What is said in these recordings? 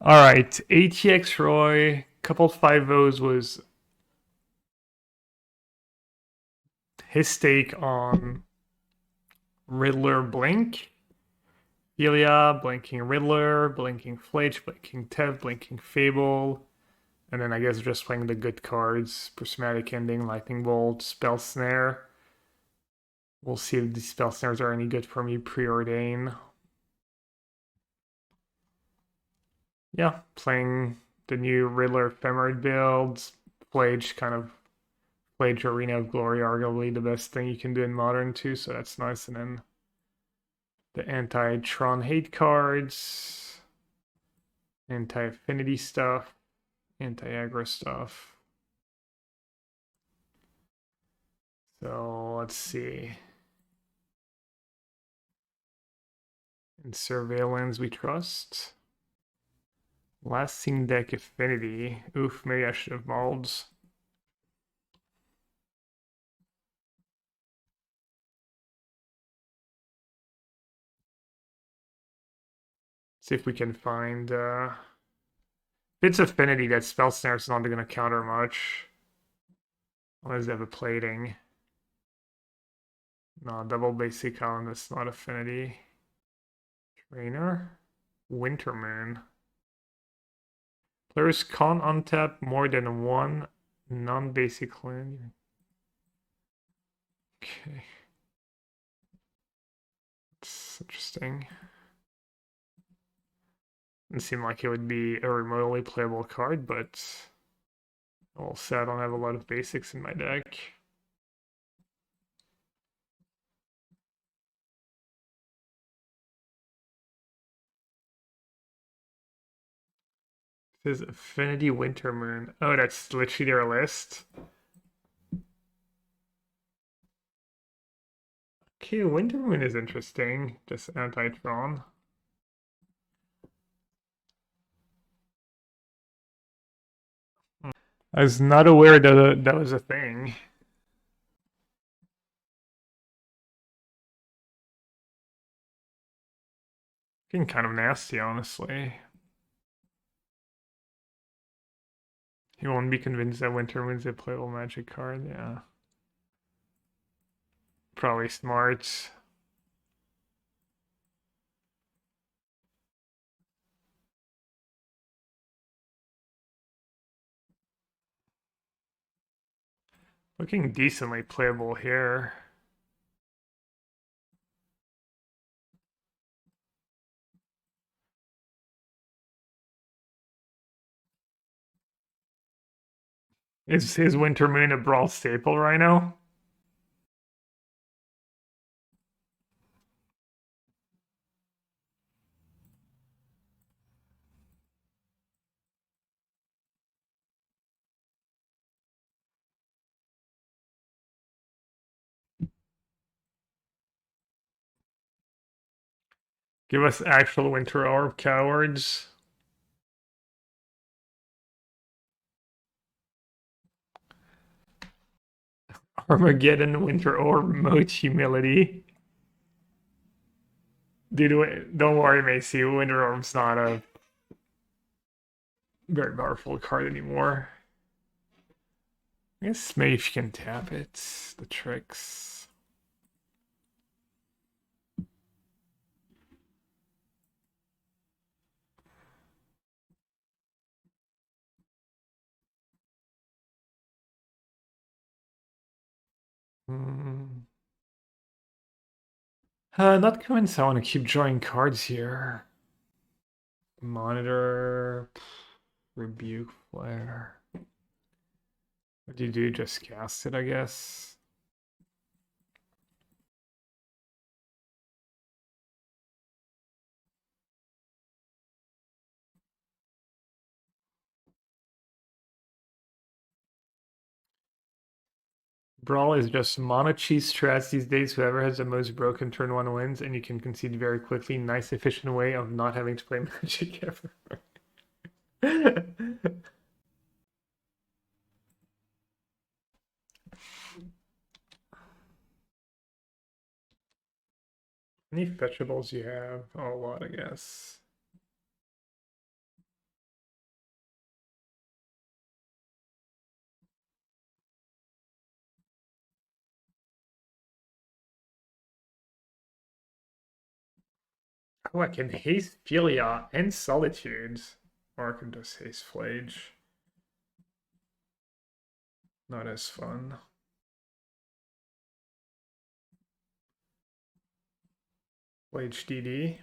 All right, ATX Roy, couple 5-0s was his take on Riddler Blink. Ilya, Blinking Riddler, Blinking Fletch, Blinking Tev, Blinking Fable, and then I guess just playing the good cards, Prismatic Ending, Lightning Bolt, Spell Snare. We'll see if these Spell Snares are any good for me, Preordain. Yeah, playing the new Riddler Ephemerid builds, Flage kind of Flage Arena of Glory, arguably the best thing you can do in Modern too, so that's nice. And then the anti-Tron hate cards, anti-affinity stuff, anti-aggro stuff. So let's see. In Surveillance we trust. Last seen deck affinity. Oof, maybe I should have molds. See if we can find if it's affinity, that spell snare is not gonna counter much. Unless they have a plating. No, double basic column, that's not affinity. Trainer. Wintermoon. Players can't untap more than one non-basic land. Okay. That's interesting. It seemed like it would be a remotely playable card, but I'll say I don't have a lot of basics in my deck. This is Affinity Wintermoon. Oh, that's literally their list. Okay, Wintermoon is interesting. Just anti-Tron. I was not aware that that was a thing. Getting kind of nasty, honestly. He won't be convinced that Wintermoon's a playable Magic card. Yeah, probably smart. Looking decently playable here. Is his Wintermoon a Brawl staple right now? Give us actual Winter Orb cowards. Armageddon Winter Orb Moat Humility. Dude, don't worry, Macy. Winter Orb's not a very powerful card anymore. I guess maybe if you can tap it, the tricks. Not convinced I want to keep drawing cards here. Monitor, Rebuke Flare. What do you do? Just cast it, I guess. Brawl is just mono cheese strats these days. Whoever has the most broken turn one wins, and you can concede very quickly. Nice, efficient way of not having to play Magic ever. Any fetchables you have? Oh, a lot, I guess. Oh, I can haste Philia and Solitude. Or I can just haste Flage. Not as fun. Flage DD.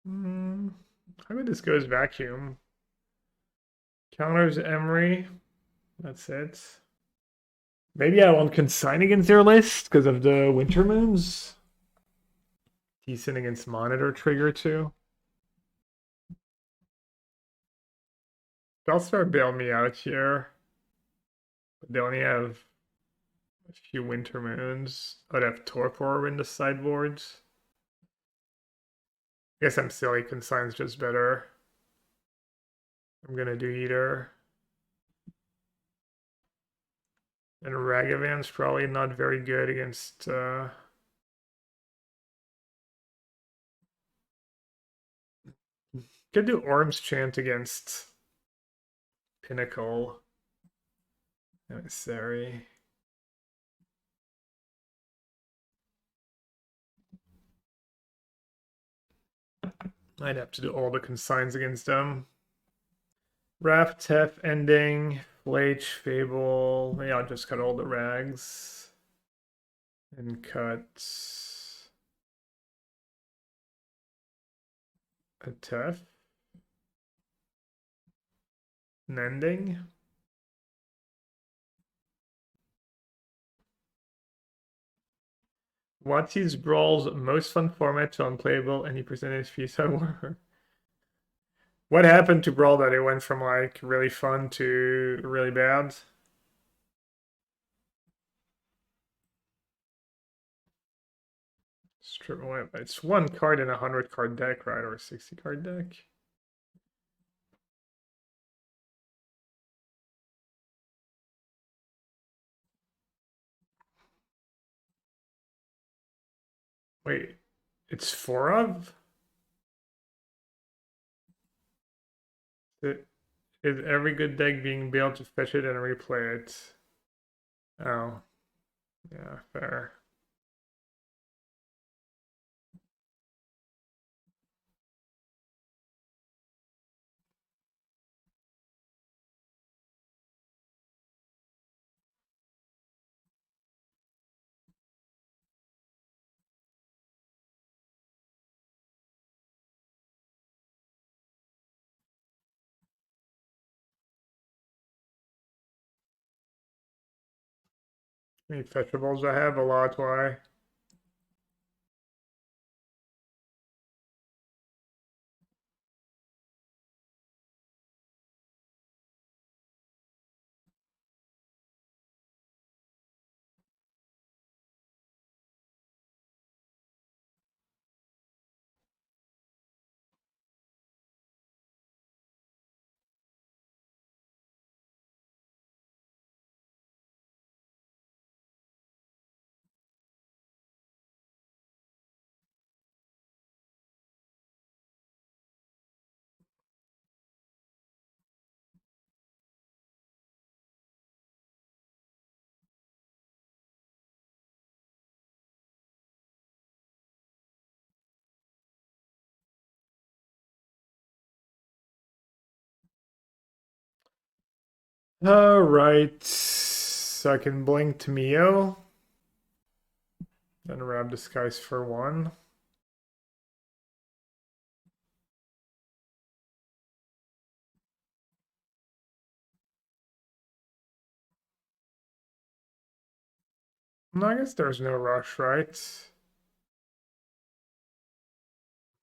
How about this goes vacuum? Counters Emery. That's it. Maybe I won't consign against their list because of the Winter Moons. Decent against Monitor Trigger too. They'll start bail me out here. But they only have a few Winter Moons. I'd have Torpor in the sideboards. I guess I'm silly. Consign's just better. I'm gonna do either. And Ragavan's probably not very good against could do Orm's Chant against Pinnacle. Emissary. I'd have to do all the consigns against them. Raft, Tef, Ending, Flage, Fable. Maybe I'll just cut all the rags. And cut a Tef. An Ending. Watsy's Brawl's most fun format to unplayable, any percentage fees were. What happened to Brawl that it went from like really fun to really bad? It's one card in a 100-card deck, right? Or a 60-card deck. Wait, it's 4 of? Is every good deck being able to fetch it and replay it? Oh, yeah, fair. How many fetchables I have? A lot, why? All right, so I can blink to Mio. Then Rab Disguise for 1. No, I guess there's no rush, right?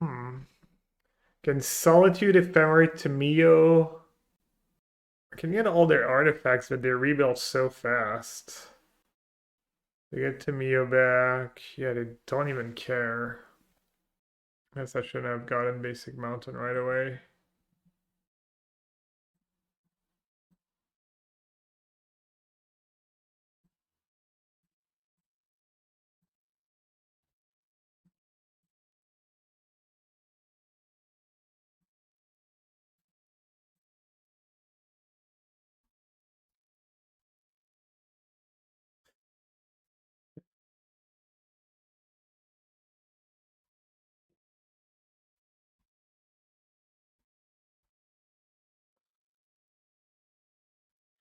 Can Solitude Ephemerate to Mio? I can get all their artifacts, but they rebuild so fast. They get Tamio back. Yeah, they don't even care. I guess I shouldn't have gotten Basic Mountain right away.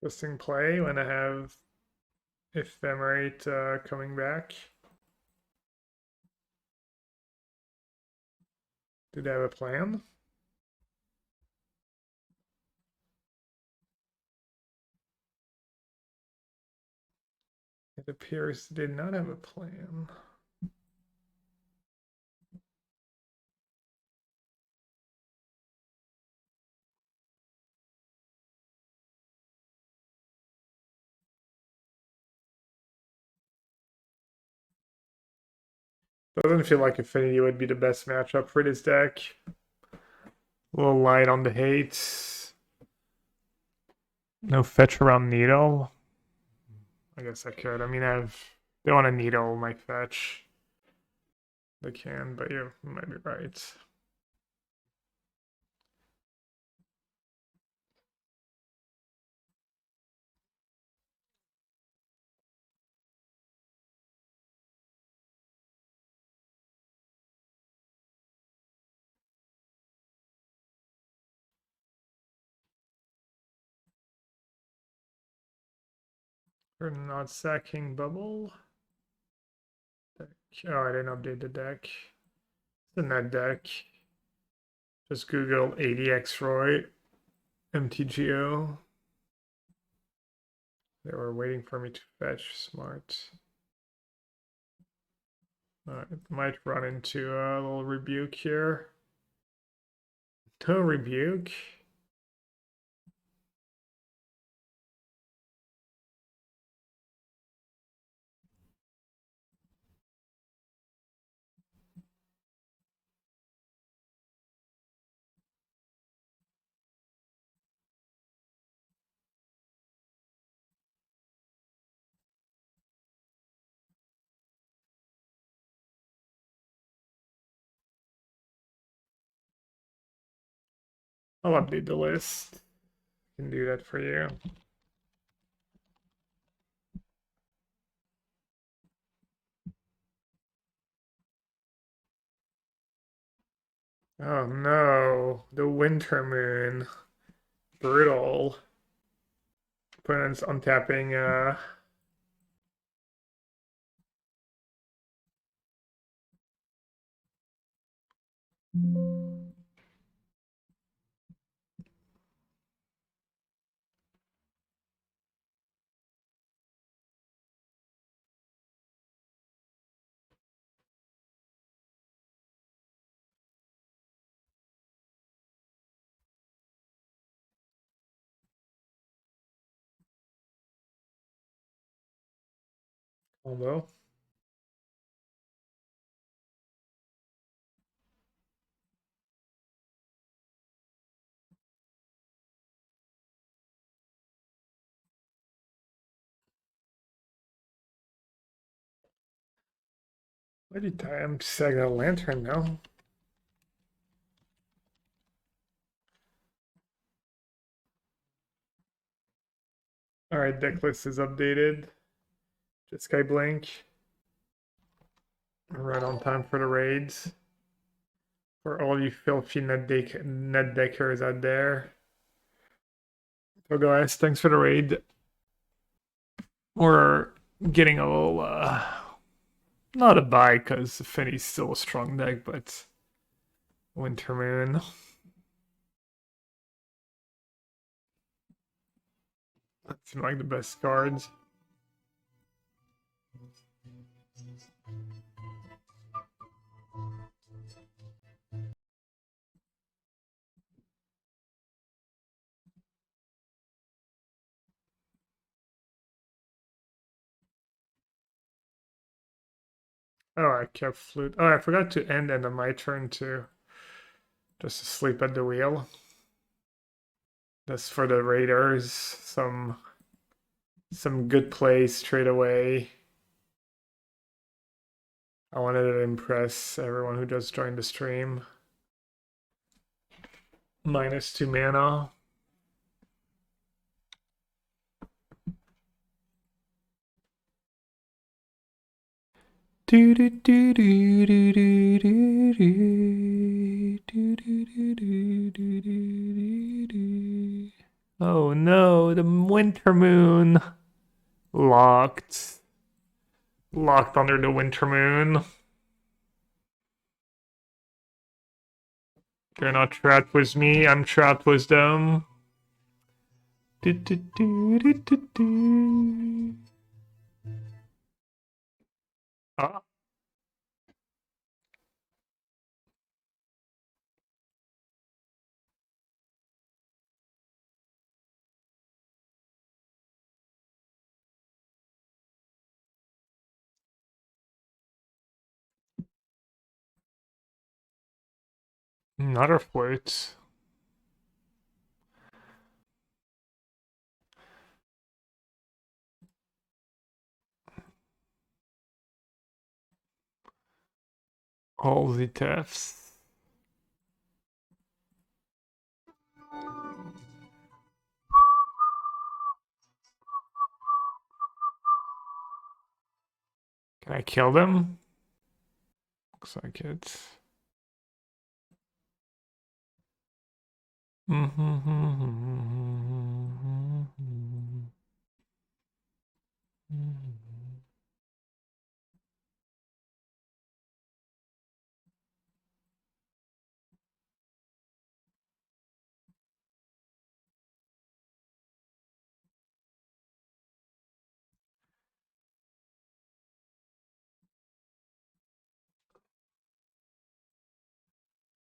interesting play when I have ephemerate coming back. Did I have a plan? It appears they did not have a plan. Doesn't feel like Affinity would be the best matchup for this deck. A little light on the hate. No fetch around Needle. I guess I could. I mean, they want to Needle my fetch. They can, but you might be right. We're not sacking bubble. Deck. Oh, I didn't update the deck. It's in that deck. Just Google ADX Roy MTGO. They were waiting for me to fetch. Smart. It might run into a little rebuke here. No rebuke. I'll update the list. Can do that for you. Oh no, the winter moon. Brutal. Opponent's untapping combo. Why did I'm just I got a lantern now. Alright, deck list is updated. Jeskai Blink. Right on time for the raids. For all you filthy net deckers out there. So guys, thanks for the raid. We're getting a little not a buy because Finny's still a strong deck, but Winter Moon. That seemed like the best cards. Oh, I kept flute. Oh, I forgot to end of my turn too. Just to sleep at the wheel. That's for the Raiders. Some good plays straight away. I wanted to impress everyone who just joined the stream. -2 mana. Do do do do do do do do do do do do do do. Oh no, the winter moon. Locked. Locked under the winter moon. They're not trapped with me, I'm trapped with them. Do, do, do, do, do, do. Ah, another float. All the thefts. Can I kill them? Looks like it.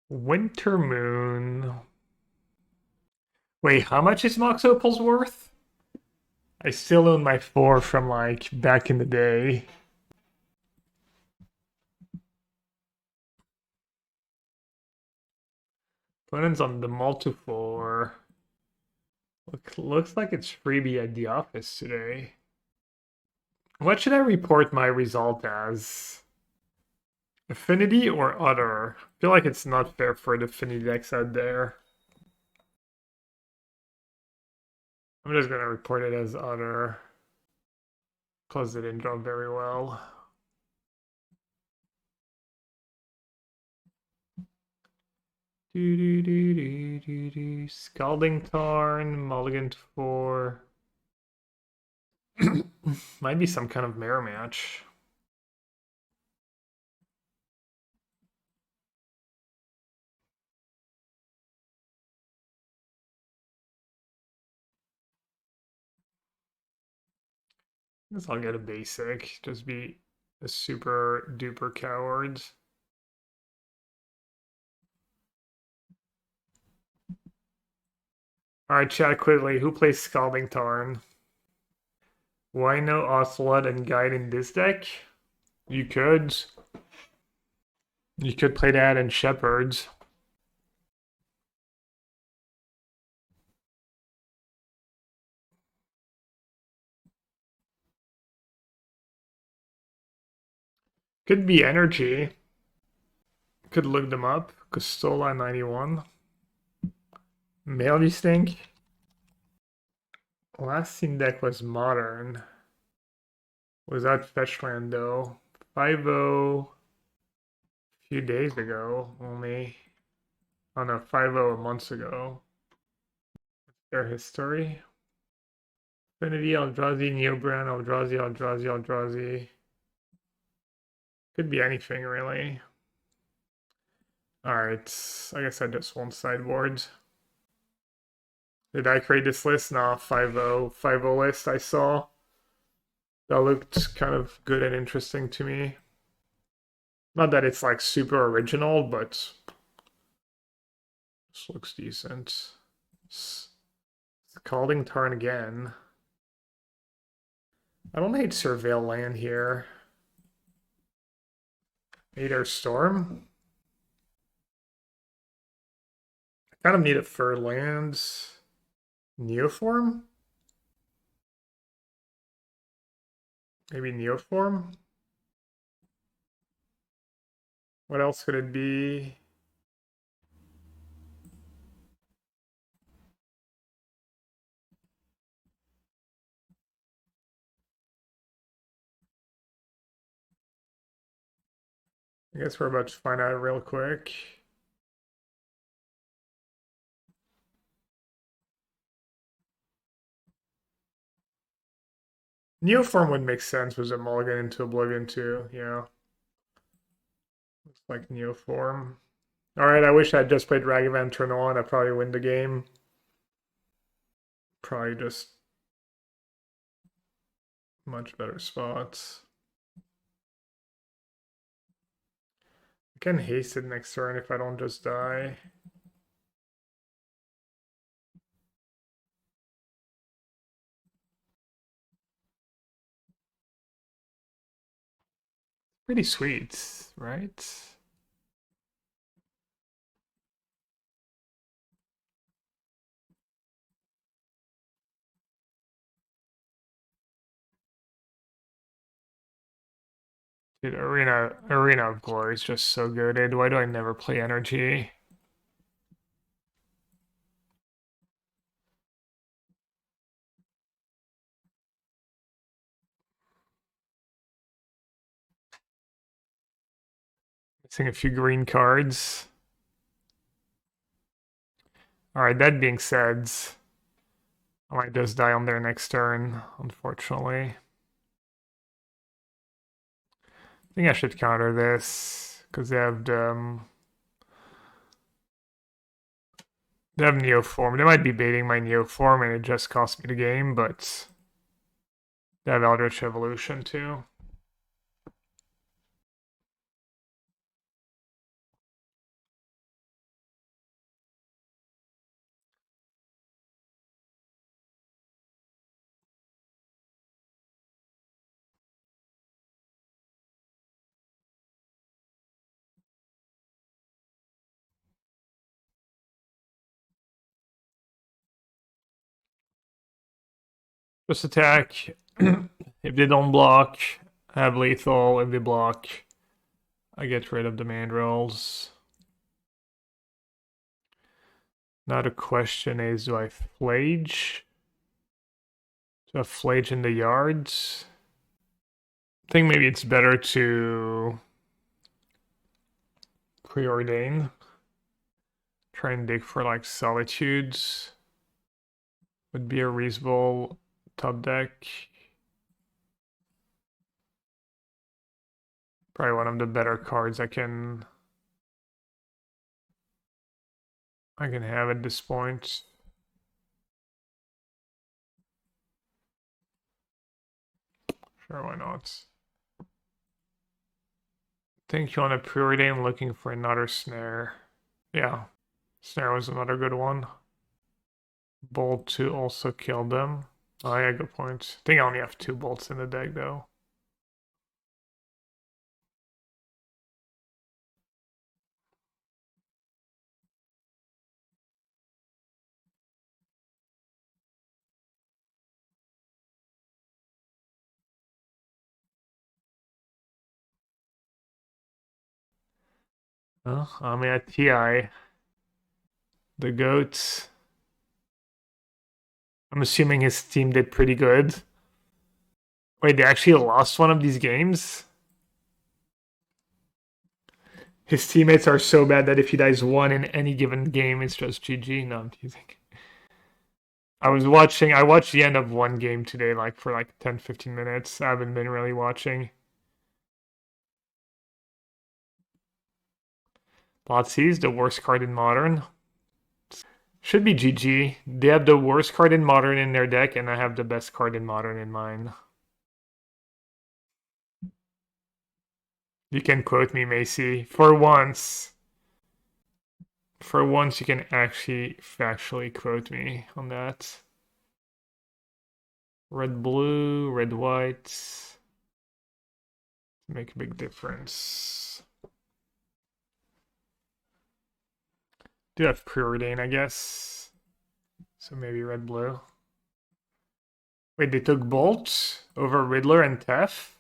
Winter moon. Wait, how much is Mox Opal's worth? I still own my 4 from like back in the day. Buttons on the multi-floor. Looks like it's freebie at the office today. What should I report my result as? Affinity or other? I feel like it's not fair for the affinity decks out there. I'm just gonna report it as other. Because it didn't draw very well. Scalding Tarn, Mulligan 4. Might be some kind of mirror match. I guess I'll get a basic. Just be a super duper coward. Alright, chat quickly. Who plays Scalding Tarn? Why no Ocelot and Guide in this deck? You could. You could play that in Shepherds. Could be Energy. Could look them up. Custola 91. Mail you stink. Last seen deck was Modern. Was that Fetchland though? 5-0 a few days ago only. Oh no, 5-0 a month ago. Their history. Affinity, Eldrazi, Neobrand, Eldrazi, Eldrazi, Eldrazi. Could be anything really. Alright, I guess I just won't sideboard. Did I create this list? No, 5-0. 5-0 list I saw. That looked kind of good and interesting to me. Not that it's like super original, but this looks decent. Scalding Tarn again. I don't hate Surveil land here. Aether Storm. I kind of need it for lands. Neoform? Maybe Neoform? What else could it be? I guess we're about to find out real quick. Neoform would make sense with a mulligan into Oblivion too, yeah. Looks like Neoform. Alright, I wish I had just played Ragavan turn on, I'd probably win the game. Probably just much better spots. I can haste it next turn if I don't just die. Pretty sweet, right? Dude, Arena of Glory is just so good. Why do I never play energy? Missing a few green cards. Alright, that being said, I might just die on their next turn, unfortunately. I think I should counter this, because they have Neoform. They might be baiting my Neoform and it just cost me the game, but they have Eldritch Evolution too. Just attack. If they don't block, I have lethal. If they block, I get rid of the mandrills. Now the question is, do I flage? Do I flage in the yards? I think maybe it's better to preordain. Try and dig for like solitudes. Would be a reasonable top deck. Probably one of the better cards I can have at this point. Sure, why not? Think you want to preordain looking for another snare. Yeah, snare was another good one. Bolt to also kill them. Oh yeah, good point. I think I only have 2 bolts in the deck though. I mean at TI, the goats. I'm assuming his team did pretty good. Wait, they actually lost one of these games? His teammates are so bad that if he dies one in any given game, it's just GG. No, I'm teasing. I watched the end of one game today, like for like 10, 15 minutes. I haven't been really watching. Thoughtseize, the worst card in Modern. Should be GG. They have the worst card in Modern in their deck, and I have the best card in Modern in mine. You can quote me, Macy. For once. For once, you can actually factually quote me on that. Red, blue, red, white. Make a big difference. Do have preordain, I guess. So maybe red, blue. Wait, they took Bolt over Riddler and Tef?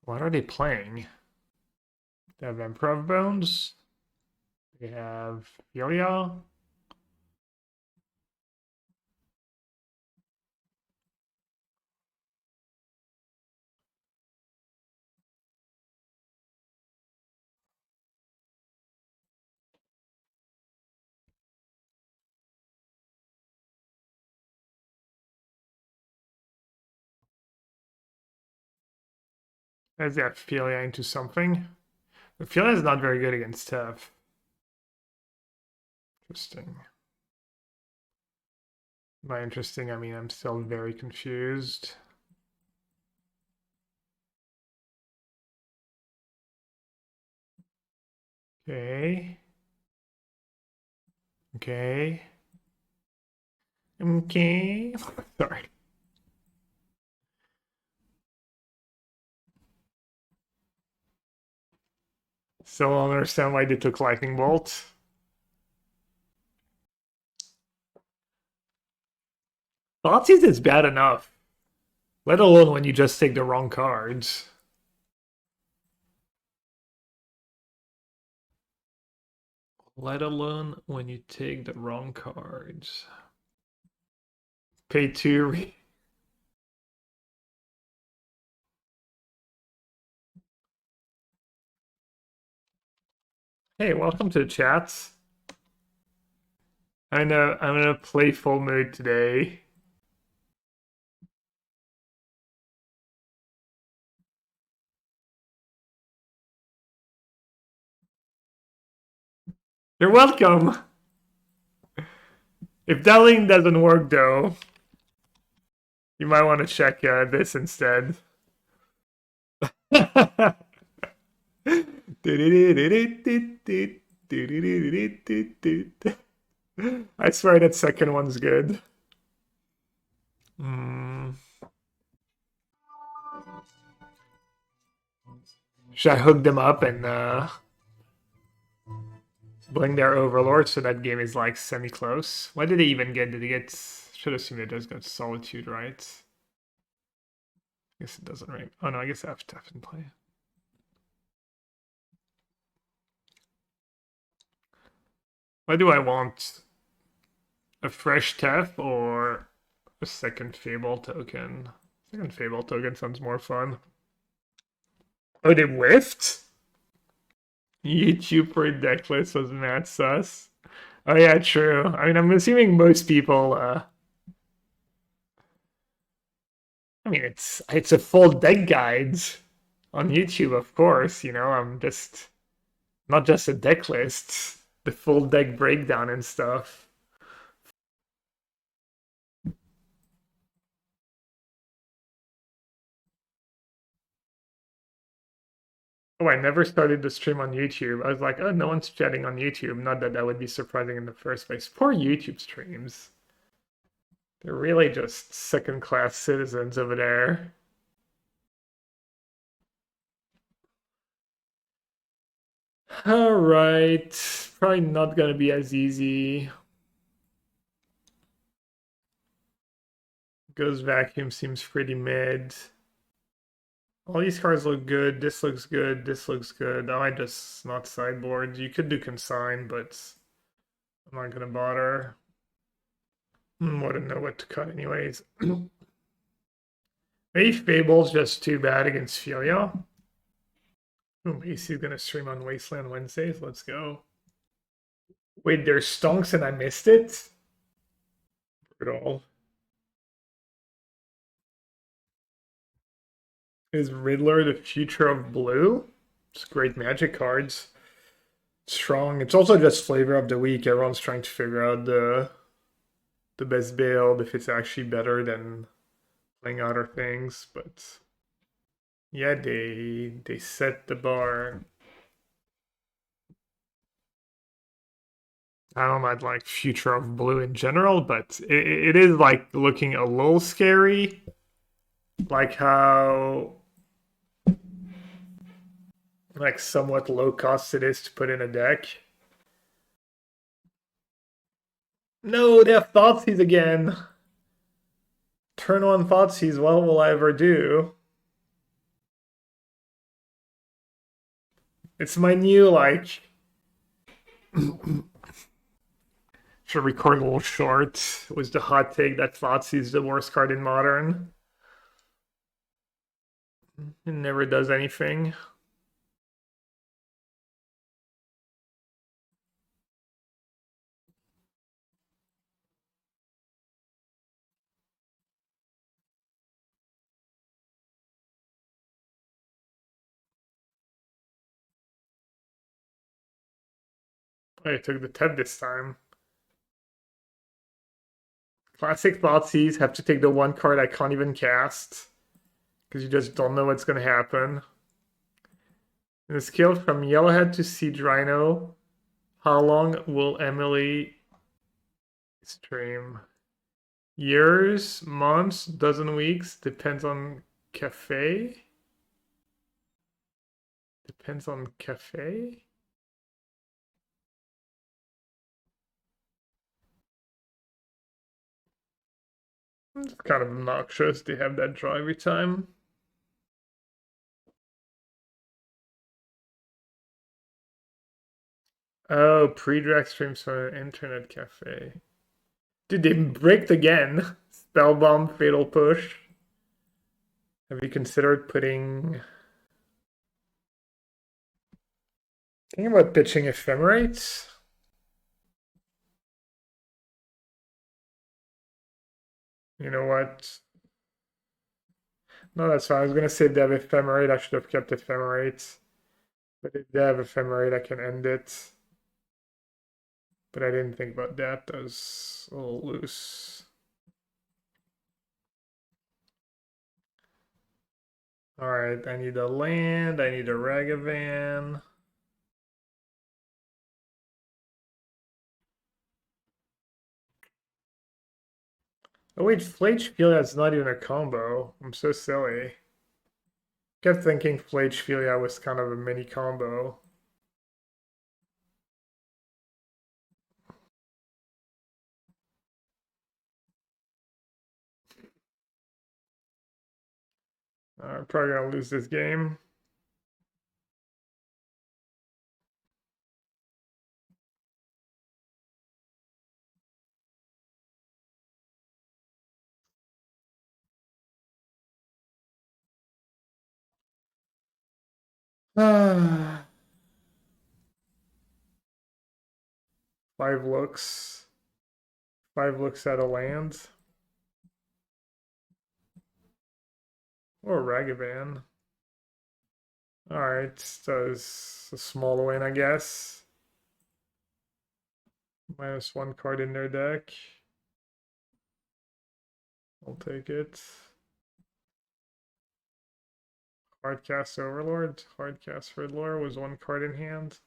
What are they playing? They have Emperor of Bones. They have Ilya. Let's get Philia into something. But Philia is not very good against Tev. Interesting. By interesting, I mean I'm still very confused. Okay. Okay. Okay. Sorry. Still don't understand why they took Lightning Bolt. Thoughtseize is bad enough. Let alone when you just take the wrong cards. Let alone when you take the wrong cards. Pay 2. Hey, welcome to the chats. I'm in a playful mood today. You're welcome. If that link doesn't work though, you might want to check this instead. I swear that second one's good. Should I hook them up and bring their overlord so that game is like semi-close? Why did they even get? Did they get? Should assume they just got solitude, right? I guess it doesn't, right? Oh no, I guess I have Tef in play. Why do I want a fresh Tef or a second Fable token? Second Fable token sounds more fun. Oh, they whiffed? YouTube for decklist was mad sus. Oh yeah, true. I mean, I'm assuming most people. I mean, it's a full deck guide on YouTube, of course. You know, I'm just not just a deck list, the full deck breakdown and stuff. Oh, I never started the stream on YouTube. I was like, oh, no one's chatting on YouTube. Not that that would be surprising in the first place. Poor YouTube streams. They're really just second-class citizens over there. All right, probably not gonna be as easy. Goes Vacuum seems pretty mid. All these cards look good. This looks good. This looks good. I might just not sideboard. You could do Consign, but I'm not gonna bother. Wouldn't know what to cut anyways. Maybe Fable's just too bad against Philia. AC's gonna stream on Wasteland Wednesdays. Let's go. Wait, there's stonks and I missed it? Brutal. Is Riddler the future of blue? It's great magic cards. Strong. It's also just flavor of the week. Everyone's trying to figure out the best build, if it's actually better than playing other things, but yeah, they set the bar. I don't know, like future of blue in general, but it is like looking a little scary. Like how like somewhat low cost it is to put in a deck. No, they have Thoughtseize again. Turn on Thoughtseize, what will I ever do? It's my new like should record a little short. It was the hot take that Thoughtseize is the worst card in Modern. It never does anything. I took the Tev this time. Classic Thoughtseize have to take the one card I can't even cast. Because you just don't know what's going to happen. In the scale from Yellowhead to Siege Rhino, how long will Emily stream? Years, months, dozen weeks, depends on cafe. Depends on cafe. It's kind of obnoxious to have that draw every time. Oh, pre-drag streams from an internet cafe. Dude, they bricked again. Spellbomb, Fatal Push. Have you considered putting... Thinking about pitching Ephemerates? You know what? No, that's fine. I was gonna say they have Ephemerate. I should have kept Ephemerates. But if they have Ephemerate, I can end it. But I didn't think about that. That was a little loose. Alright, I need a land. I need a Ragavan. Oh wait, Flagefilia is not even a combo. I'm so silly. Kept thinking Flagefilia was kind of a mini combo. I'm probably gonna lose this game. Ah, 5 looks. 5 looks at a land. Or Ragavan. Alright, so it's a small win, I guess. -1 card in their deck. I'll take it. Hardcast Overlord. Hardcast Riddler was 1 card in hand.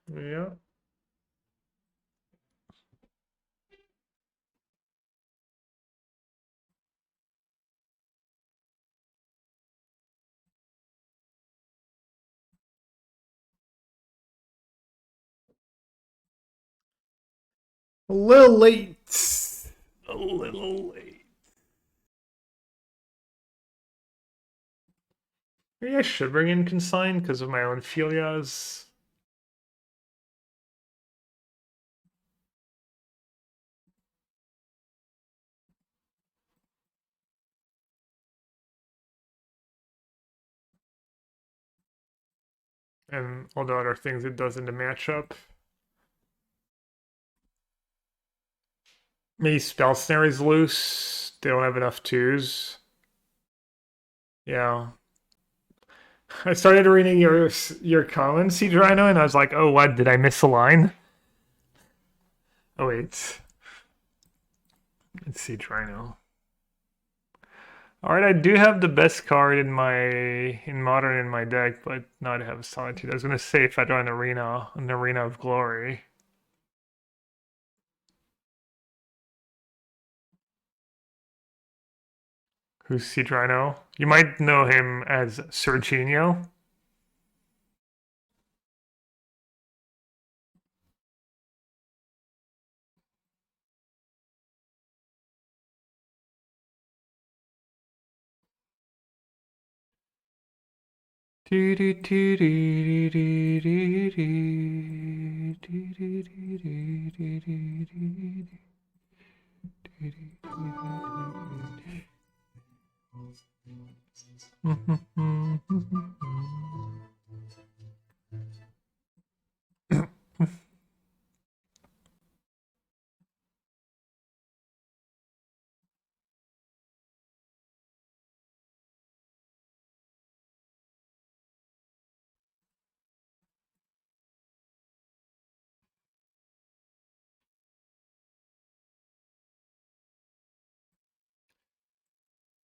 Yeah. A little late. A little late. Maybe I should bring in Consign because of my own Filias. And all the other things it does in the matchup. Maybe Spell Snare is loose. They don't have enough twos. Yeah. I started reading your comments, Siege Rhino, and I was like, oh, what? Did I miss a line? Oh, wait. It's Siege Rhino. Alright, I do have the best card in Modern in my deck, but not have Solitude. I was gonna say if I draw an Arena of Glory. Who's Siege Rhino? You might know him as Serginho.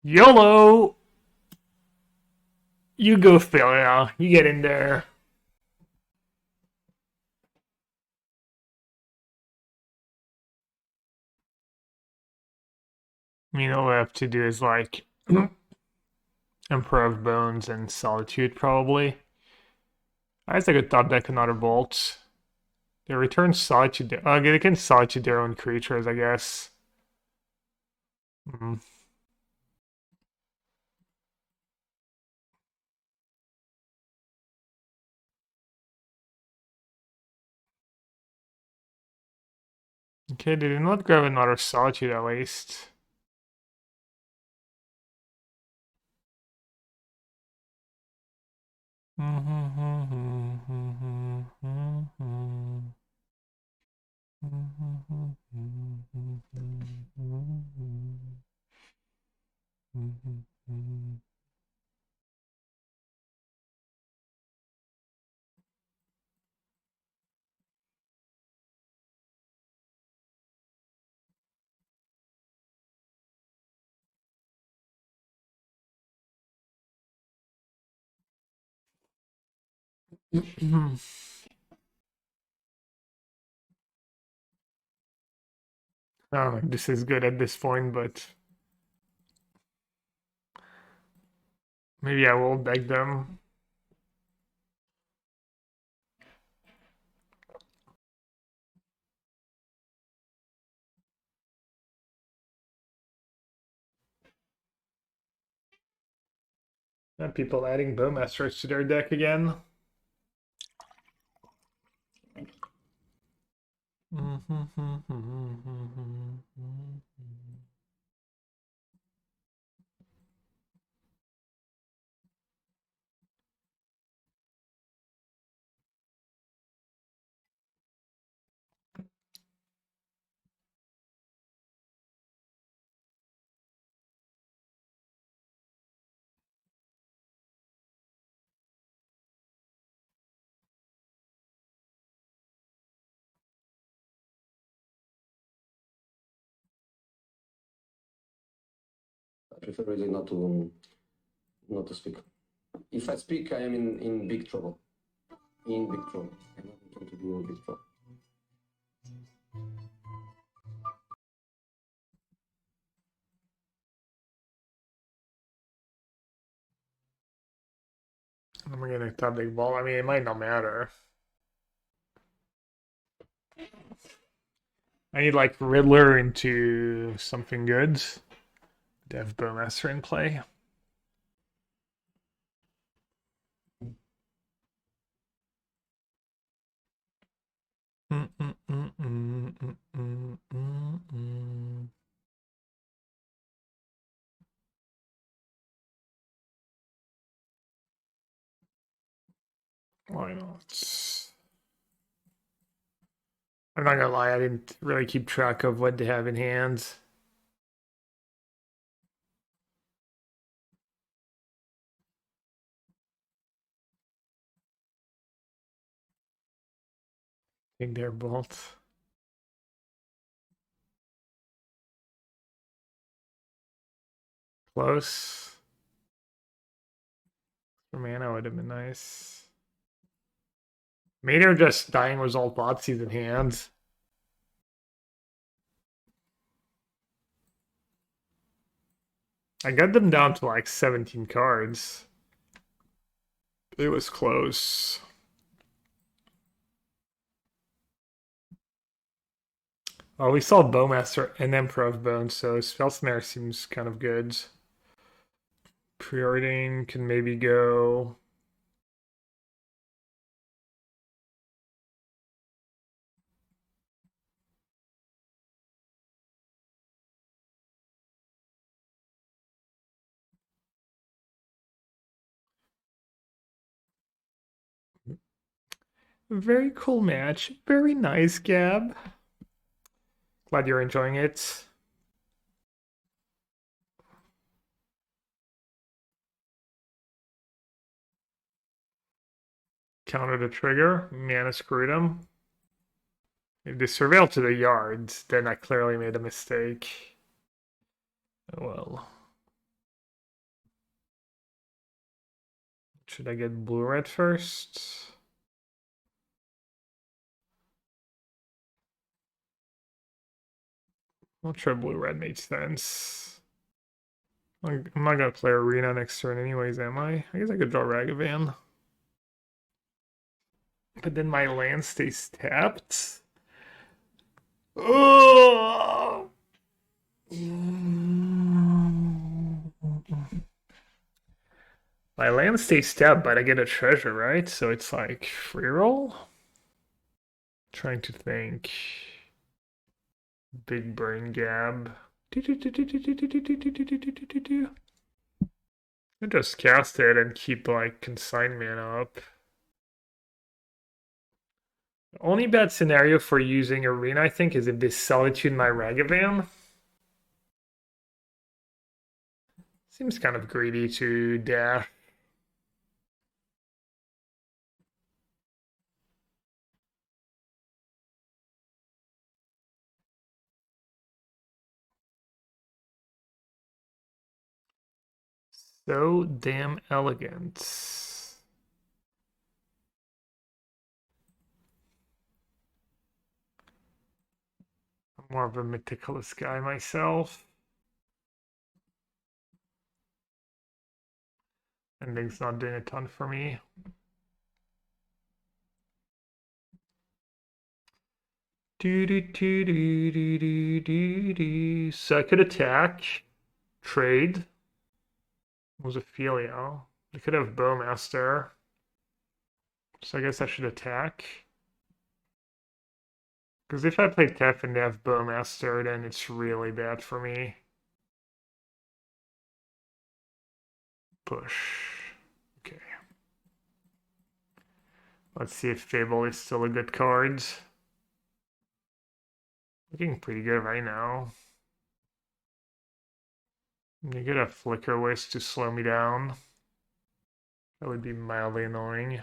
YOLO! You go, Phil. You get in there. I mean, all I have to do is like improve bones and solitude, probably. I guess I could top deck another bolt. They return solitude. Okay, they can solitude their own creatures, I guess. Mm. Okay, they did not grab another solitude at least. I don't know if this is good at this point, but maybe I will deck them. And people adding Bowmasters to their deck again. I prefer really not to speak. If I speak, I am in big trouble. In big trouble. I'm not going to be in big trouble. I'm gonna top big ball. I mean, it might not matter. I need like Riddler into something good. To have Bowmaster in play. Why not? I'm not gonna lie, I didn't really keep track of what they have in hand. I think they're both close. For mana would have been nice. Mater just dying was all Thoughtseize in hand. I got them down to like 17 cards. It was close. Oh, we saw Bowmaster and Emperor of Bones, so Spellsnare seems kind of good. Preordain can maybe go. Very cool match. Very nice, Gab. Glad you're enjoying it. Counter the trigger. Mana screwed him. If they surveil to the yards, then I clearly made a mistake. Oh well. Should I get blue-red first? Not sure blue-red makes sense. I'm not gonna play Arena next turn anyways, am I? I guess I could draw Ragavan. But then my land stays tapped. Oh! My land stays tapped, but I get a treasure, right? So it's like free roll? Trying to think. Big brain gab. I just cast it and keep like consignment up. The only bad scenario for using Arena, I think, is if they Solitude my Ragavan. Seems kind of greedy to dash. So damn elegant. I'm more of a meticulous guy myself. Ending's not doing a ton for me. So I could attack, trade. Was a Filio. I could have Bowmaster. So I guess I should attack. Because if I play Tef and they have Bowmaster, then it's really bad for me. Push. Okay. Let's see if Fable is still a good card. Looking pretty good right now. You get a Flicker Wisp to slow me down. That would be mildly annoying.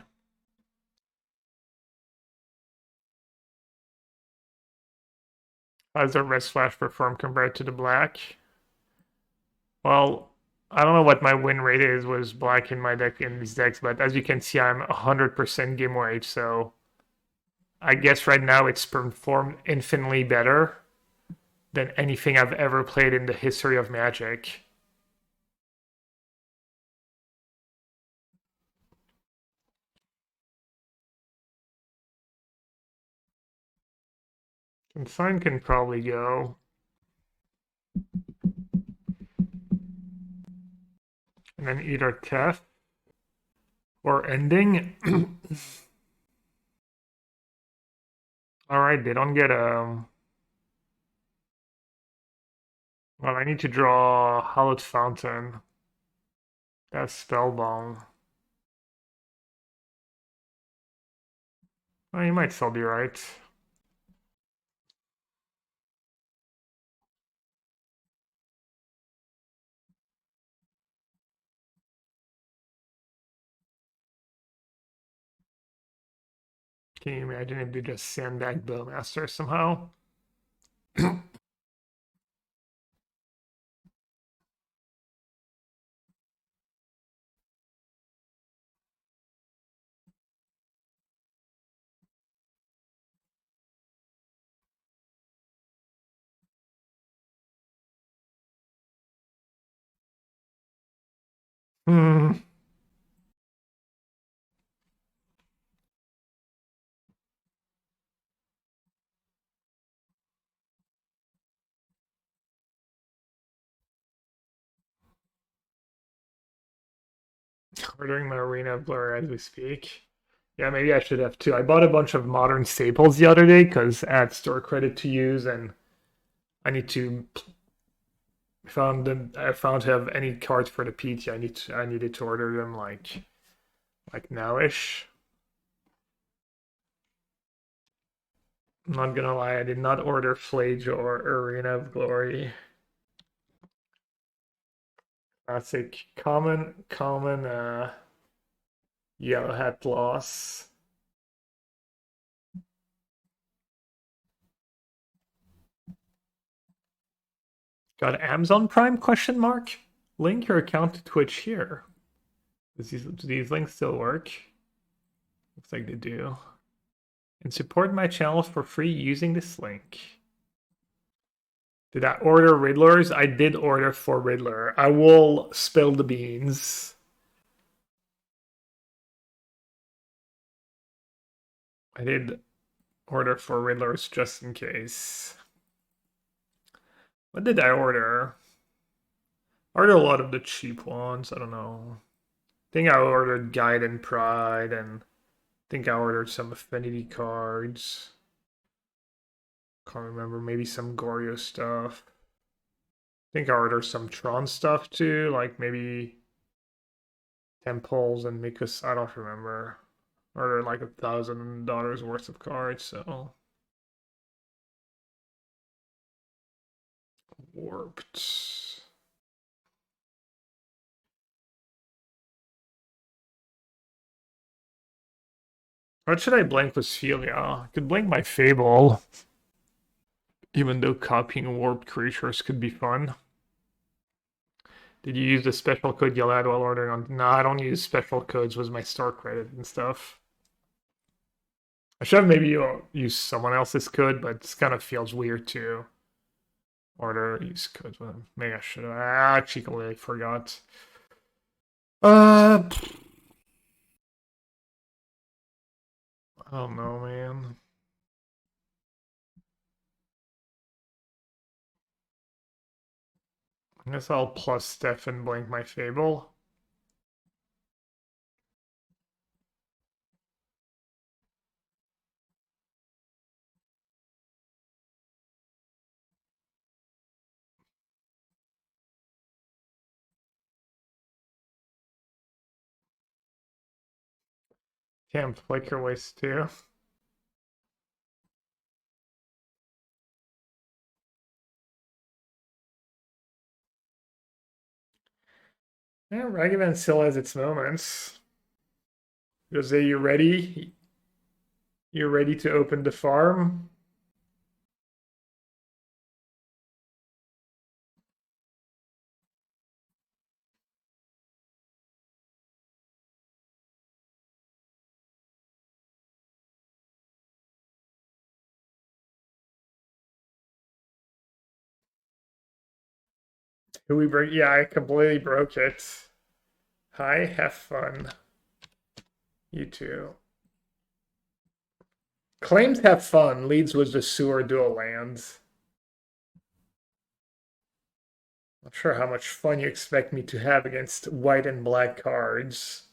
How does the Red Splash perform compared to the black? Well, I don't know what my win rate is was black in my deck in these decks, but as you can see, I'm 100% game rate, so I guess right now it's performed infinitely better than anything I've ever played in the history of Magic. Consign can probably go. And then either Tef or Ending. Alright, they don't get a... Well, I need to draw Hallowed Fountain. That's Spellbound. Well, you might still be right. Can you imagine if they just sandbag Bowmaster somehow? Hmm. Ordering my Arena Blur as we speak. Yeah, maybe I should have too. I bought a bunch of modern staples the other day because I had store credit to use, and I need to found them. I found to have any cards for the PT. I needed to order them like nowish. I'm not gonna lie, I did not order Flage or Arena of Glory. Classic common yellow hat loss. Got Amazon Prime question mark? Link your account to Twitch here. Do these links still work? Looks like they do. And support my channel for free using this link. Did I order Riddlers? I did order for Riddler. I will spill the beans. I did order for Riddlers just in case. What did I order? I ordered a lot of the cheap ones. I don't know. I think I ordered Guide and Pride, and I think I ordered some Affinity cards. Can't remember. Maybe some Goryo stuff. I think I ordered some Tron stuff too, like maybe Temples and Mikus. I don't remember. Ordered like $1,000 worth of cards, so warped. What should I blank with Celia? I could blank my Fable, even though copying warped creatures could be fun. Did you use the special code yellowhat while ordering on? No, I don't use special codes with my store credit and stuff. I should have maybe used someone else's code, but it kind of feels weird to order use codes with them. Maybe I should have. I cheekily forgot. I don't know, man. I guess I'll plus Steph and blank my Fable. Can't flicker waste too. Yeah, Ragavan still has its moments. Jose, you ready? You ready to open the farm? Who we break? Yeah, I completely broke it. Hi, have fun. You too. Claims have fun. Leads was the sewer dual lands. Not sure how much fun you expect me to have against white and black cards.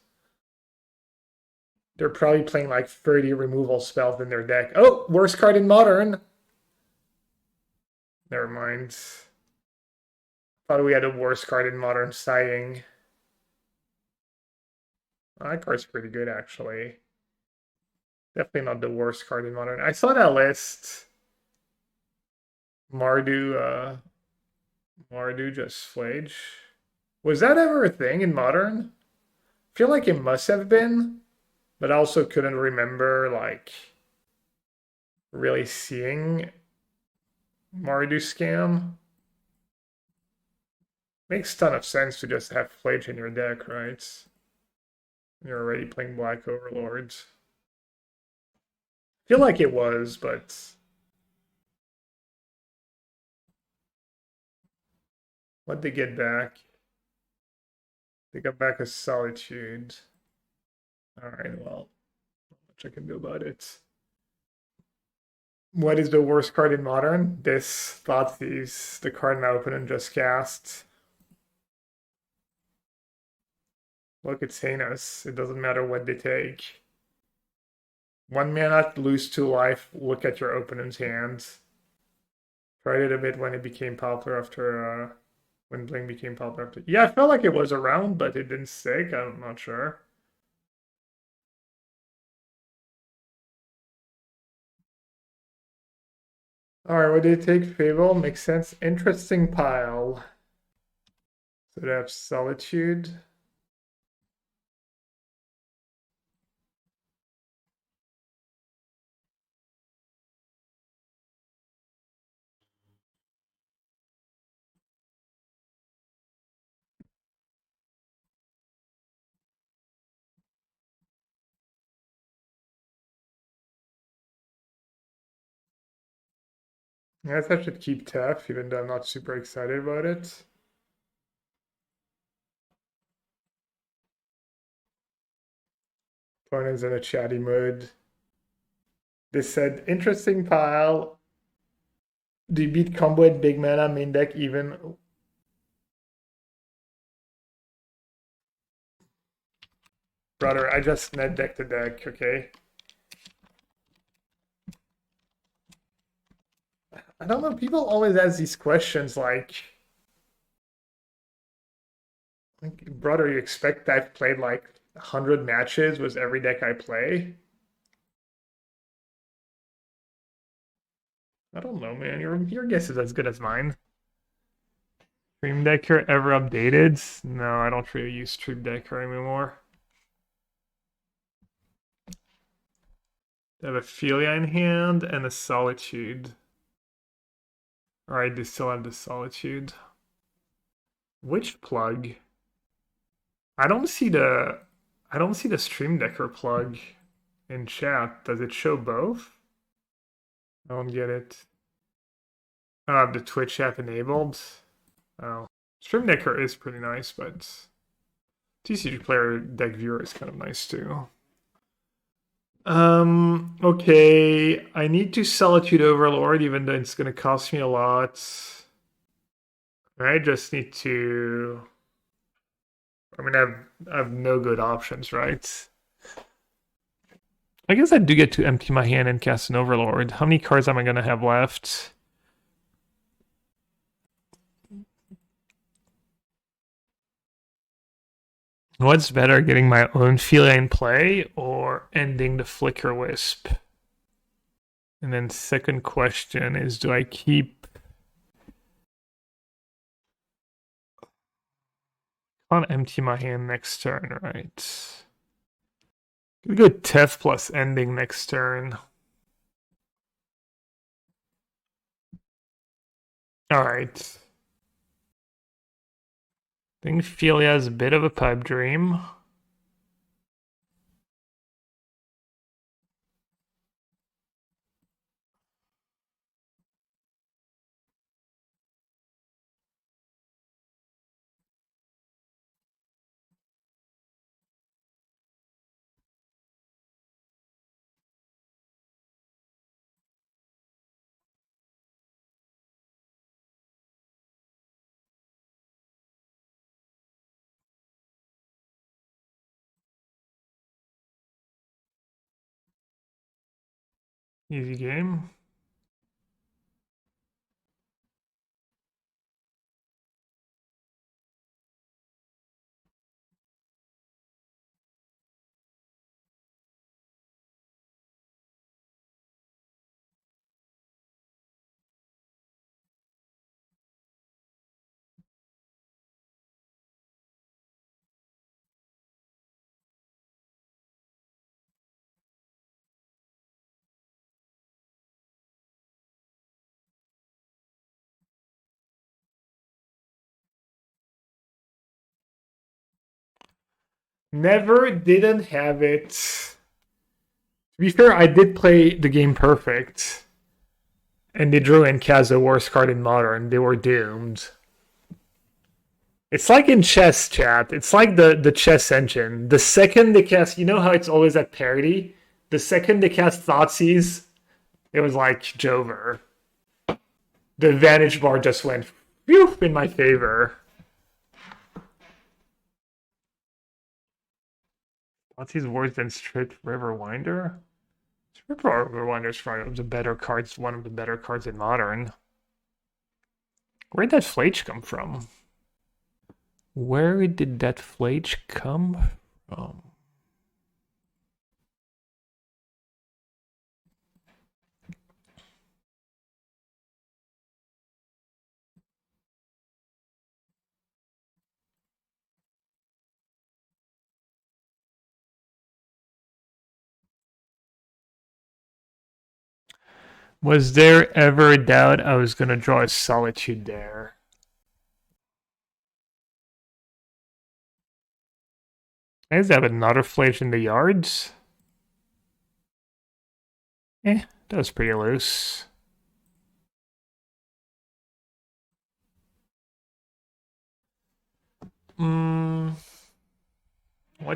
They're probably playing like 30 removal spells in their deck. Oh, worst card in Modern. Never mind. Thought we had a worst card in Modern Sighting. That card's pretty good, actually. Definitely not the worst card in Modern. I saw that list. Mardu just Flage. Was that ever a thing in Modern? I feel like it must have been, but I also couldn't remember, like, really seeing Mardu scam. Makes a ton of sense to just have Flage in your deck, right? You're already playing Black Overlords. Feel like it was, but what'd they get back? They got back a Solitude. Alright, well, not much I can do about it. What is the worst card in Modern? This Thoughtseize, the card my opponent just cast. Look, it's heinous. It doesn't matter what they take. 1 mana, lose 2 life, look at your opponent's hands. Tried it a bit when it became popular after when Bling became popular after. Yeah, I felt like it was around, but it didn't stick. I'm not sure. Alright, what did it take? Fable makes sense. Interesting pile. So they have Solitude. I guess I should keep Tef, even though I'm not super excited about it. Opponent's in a chatty mood. They said, interesting pile. Do you beat combo at big mana main deck even? Brother, I just net deck the deck, okay? I don't know, people always ask these questions like, brother, you expect I've played like 100 matches with every deck I play? I don't know, man. Your guess is as good as mine. Stream Decker ever updated? No, I don't really use Stream Decker anymore. I have a Philia in hand and a Solitude. Alright, they still have the Solitude. Which plug? I don't see the Stream Decker plug in chat. Does it show both? I don't get it. The Twitch app enabled. Oh. Stream Decker is pretty nice, but TCG player deck viewer is kind of nice too. Okay. I need to Solitude Overlord, even though it's gonna cost me a lot. I just need to. I mean, I have no good options, right? I guess I do get to empty my hand and cast an Overlord. How many cards am I gonna have left? What's better, getting my own feline play or ending the Flicker Wisp? And then second question is, do I keep... Can't empty my hand next turn, right? Gonna go Tef plus ending next turn. Alright. I think Philia is a bit of a pipe dream. Easy game. Never didn't have it. To be fair, I did play the game perfect. And they drew in Kaz the worst card in Modern. They were doomed. It's like in chess, chat. It's like the chess engine. The second they cast, you know how it's always at parity? The second they cast Thoughtseize, it was like Jover. The advantage bar just went whew, in my favor. Thoughtseize worse than Strip River Winder? Strip River Winder is probably the better cards, one of the better cards in Modern. Where'd that Flage come from? Where did that Flage come from? Was there ever a doubt I was going to draw a Solitude there? I guess I have another Flage in the yards. That was pretty loose. What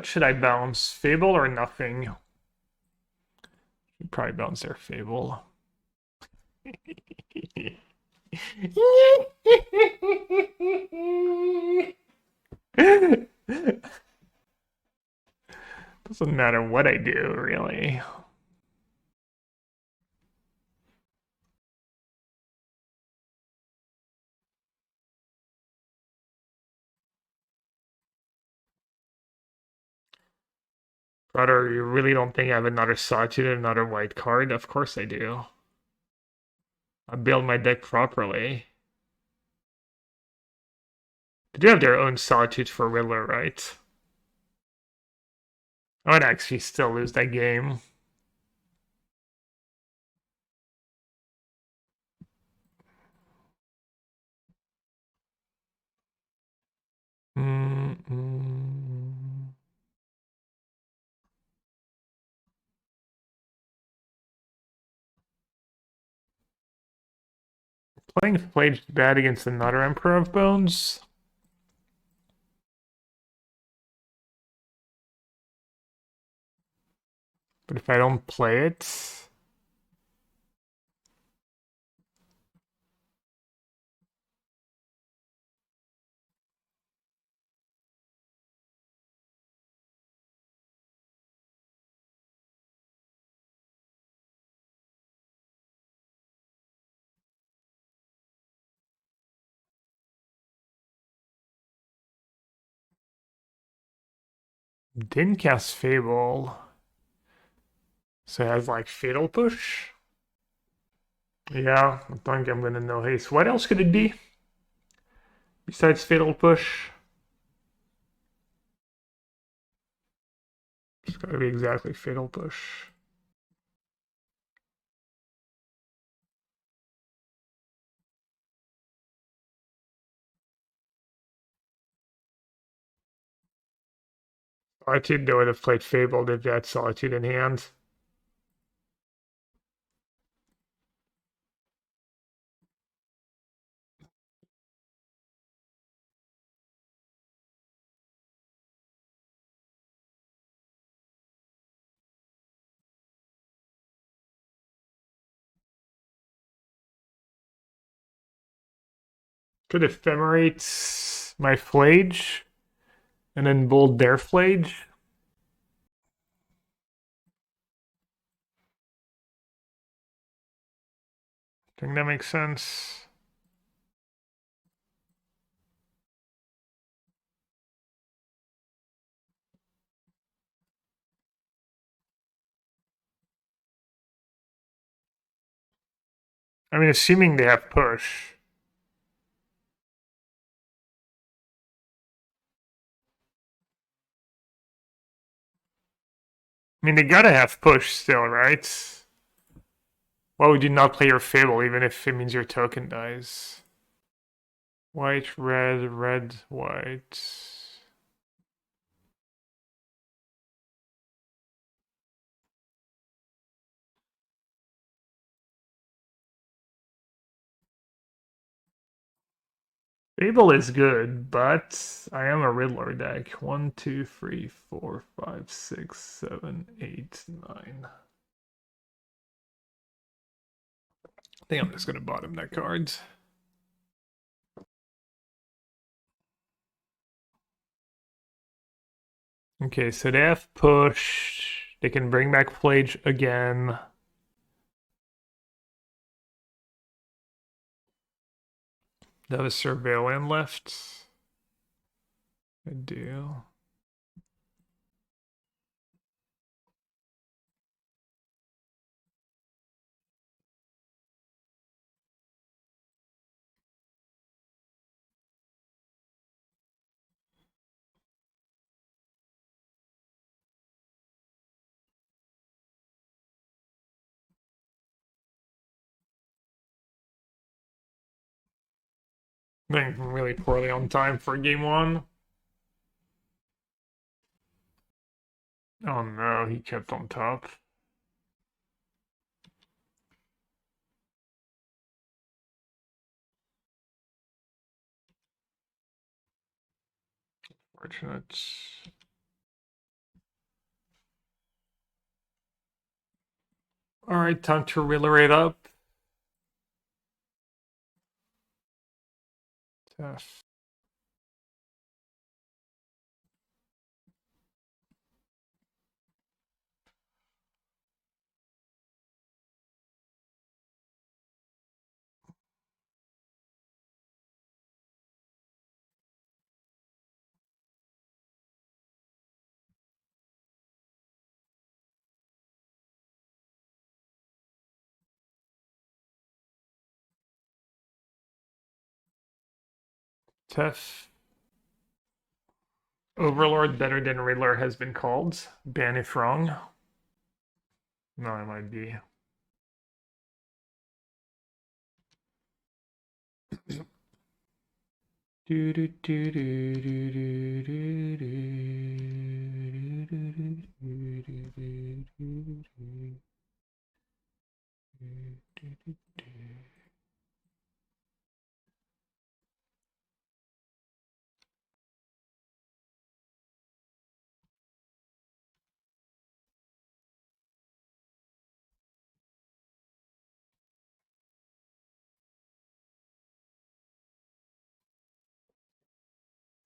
should I bounce? Fable or nothing? Should probably bounce their Fable. Doesn't matter what I do, really. Brother, you really don't think I have another Sawtooth and another white card? Of course I do. I build my deck properly. They do have their own Sawtooth for Riddler, right? I would actually still lose that game. Mm-mm. Playing Flage's bad against another Emperor of Bones. But if I don't play it, didn't cast Fable. So it has like Fatal Push. Yeah, I think I'm gonna know haste. What else could it be? Besides Fatal Push? It's gotta be exactly Fatal Push. Solitude, they would have played Fable if they had Solitude in hand. Could ephemerate my Flage and then bold their Flage. I think that makes sense. I mean, assuming they have push. I mean, they gotta have push still, right? Why would you not play your Fable even if it means your token dies? White, red, red, white. Fable is good, but I am a Riddler deck. 1, 2, 3, 4, 5, 6, 7, 8, 9. I think I'm just gonna bottom that cards. Okay, so they have push. They can bring back Flage again. They have a Surveillant left. I do. I think I'm really poorly on time for game one. Oh no, he kept on top. Unfortunate. All right, time to relorate up. Tough. Tough. Overlord better than Riddler has been called. Ban if wrong. No, it might be.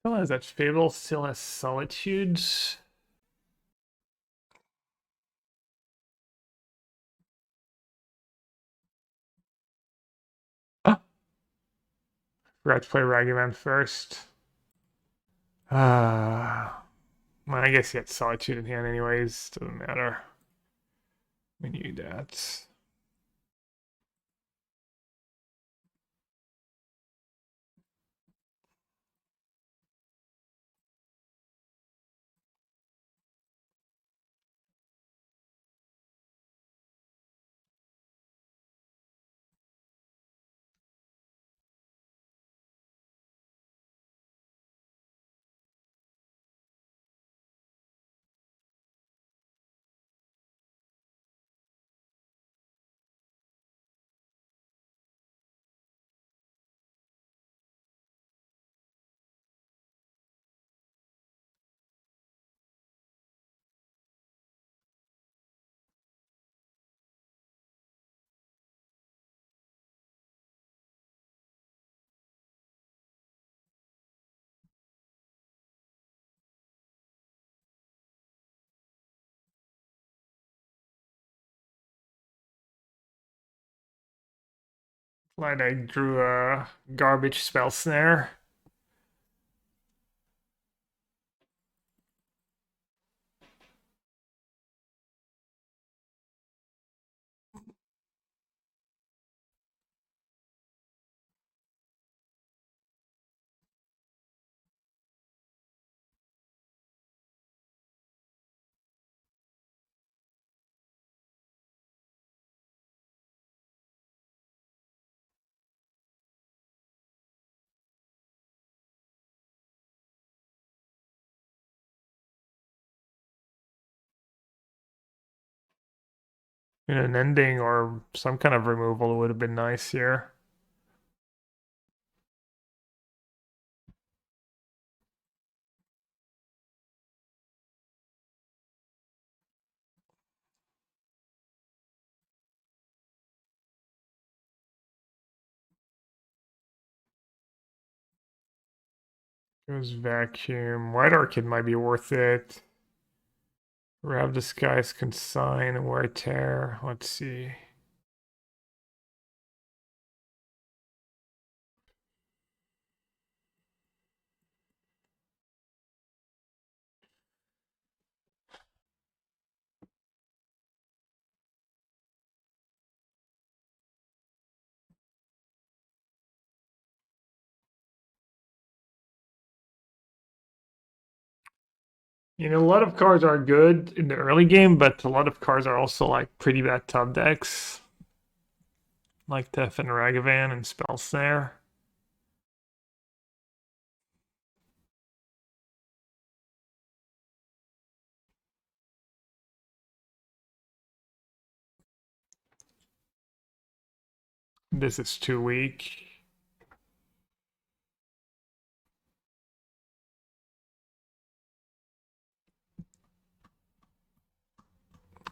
Still has that Fable, still has Solitudes. Ah, forgot to play Ragavan first. Well, I guess he had Solitude in hand anyways, doesn't matter. We knew that. Like I drew a garbage spell snare. An ending or some kind of removal would have been nice here. Goes vacuum. White Orchid might be worth it. Grab Disguise, Consign, Wear Tear. Let's see. You know, a lot of cards are good in the early game, but a lot of cards are also like pretty bad top decks. Like Tef and Ragavan and Spell Snare. This is too weak.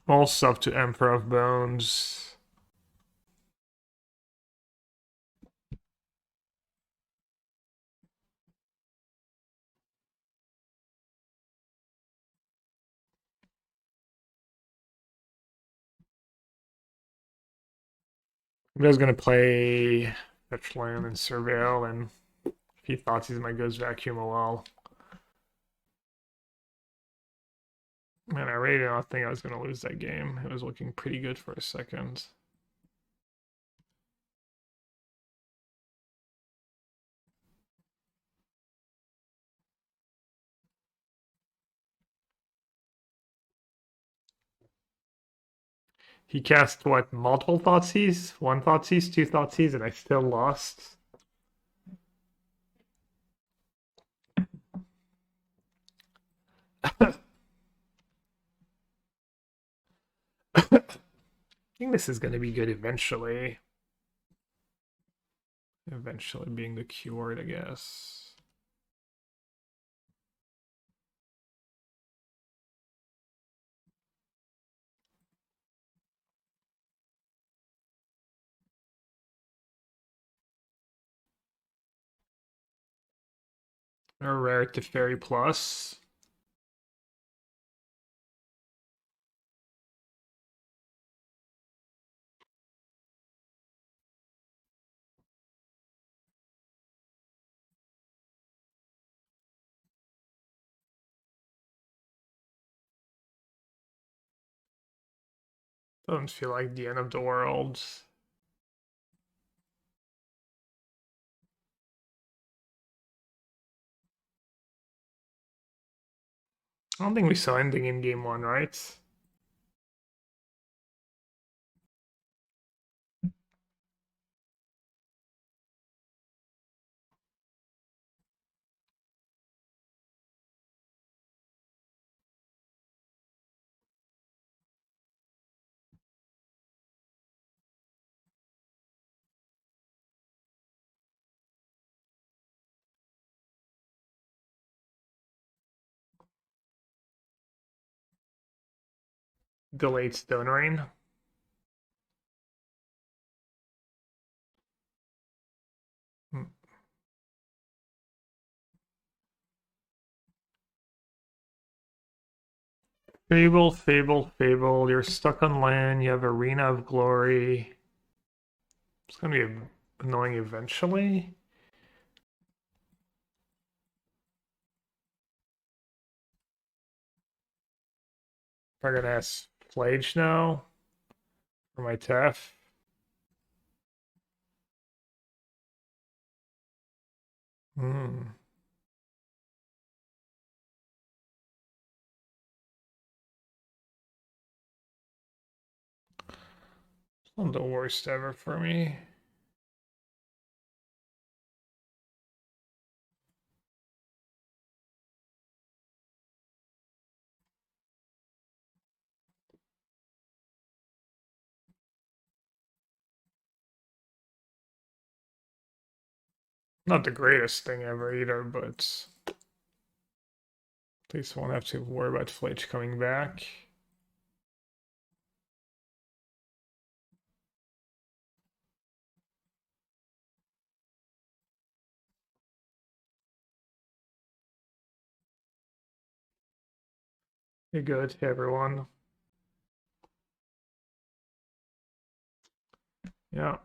Also up to Emperor of Bones. You guys gonna play Fetch Land and Surveil, and if he thought he's my goes vacuum a while. Man, I really did not think I was gonna lose that game. It was looking pretty good for a second. He cast what, multiple Thoughtseize? One Thoughtseize, two Thoughtseize, and I still lost. I think this is gonna be good eventually. Eventually being the keyword, I guess. A rare to Fairy Plus. Doesn't feel like the end of the world. I don't think we saw anything in game one, right? Delayed Stone Rain. Hmm. Fable, Fable, Fable. You're stuck on land. You have Arena of Glory. It's gonna be annoying eventually. We're gonna ask Flage now for my Tef. Hmm. It's not the worst ever for me. Not the greatest thing ever either, but at least I won't have to worry about Flage coming back. Hey, good. Hey, everyone. Yeah.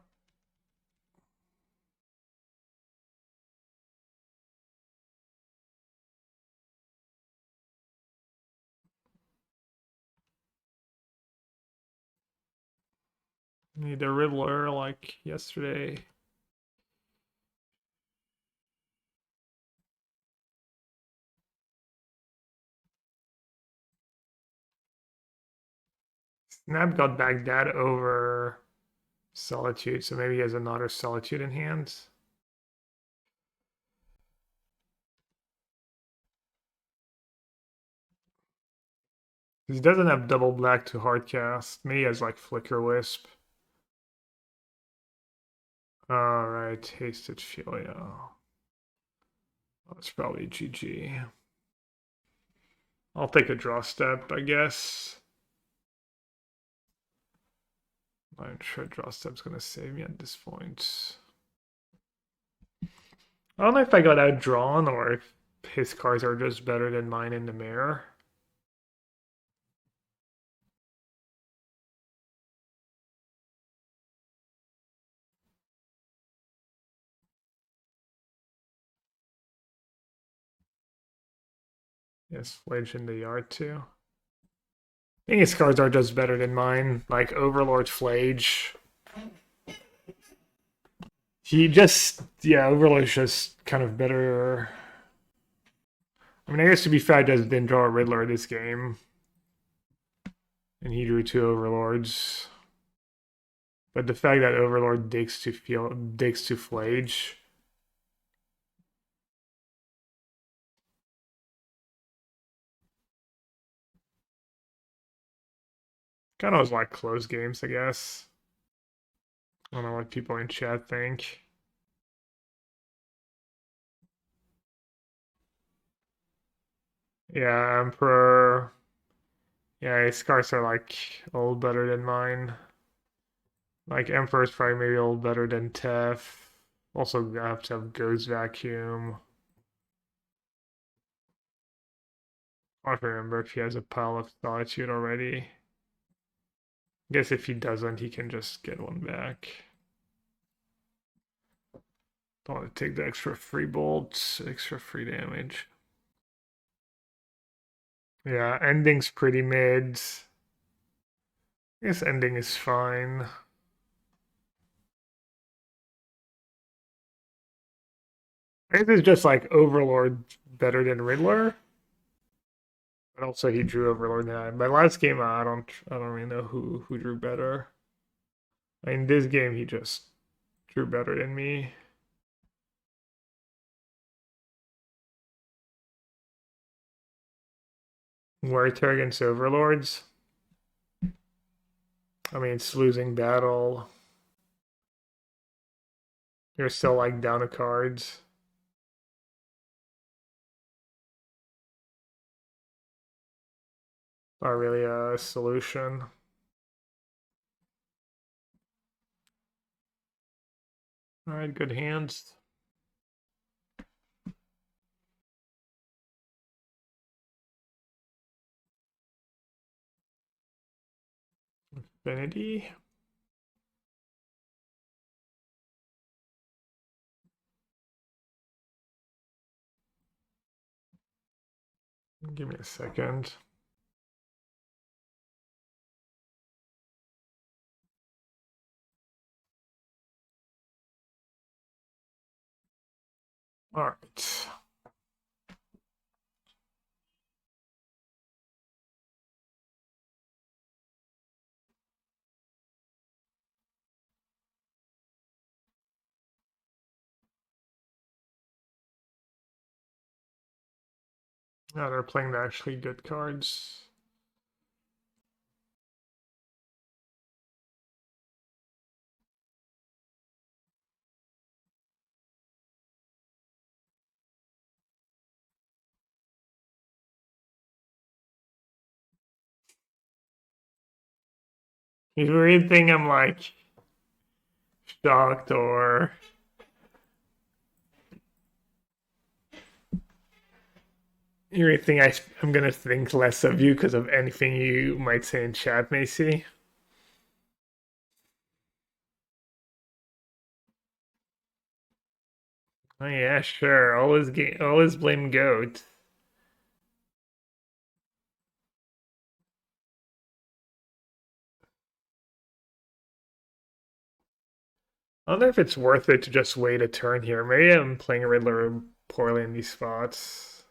Need a Riddler like yesterday. Snap got back that over Solitude, so maybe he has another Solitude in hand. He doesn't have double black to hardcast. Maybe he has like Flicker Wisp. Alright, Hasted Filio. That's probably GG. I'll take a draw step, I guess. I'm sure draw step's gonna save me at this point. I don't know if I got outdrawn or if his cards are just better than mine in the mirror. Yes, Fledge in the yard too. I think his cards are just better than mine, like Overlord Flage. He just, yeah, Overlord's just kind of better. I mean, I guess to be fair, I just didn't draw a Riddler this game. And he drew two Overlords. But the fact that Overlord digs to Flage. Kind of was like close games, I guess. I don't know what people in chat think. Yeah, Emperor. Yeah, his cards are like a little better than mine. Like Emperor's probably maybe a little better than Tef. Also, I have to have Ghost Vacuum. I don't remember if he has a pile of Solitude already. I guess if he doesn't, he can just get one back. Don't want to take the extra free bolts, extra free damage. Yeah, ending's pretty mid. I guess ending is fine. I guess it's just like Overlord better than Riddler. But also he drew Overlord now. My last game I don't really know who drew better. In this game he just drew better than me. Warrior against Overlords. I mean it's losing battle. You're still like down to cards. Not really a solution. Alright, good hands. Infinity. Give me a second. Alright. Now they're playing the actually good cards. You really think I'm like shocked or you really think I'm gonna think less of you because of anything you might say in chat, Macy? Oh yeah, sure. Always blame Goat. I wonder if it's worth it to just wait a turn here. Maybe I'm playing Riddler poorly in these spots.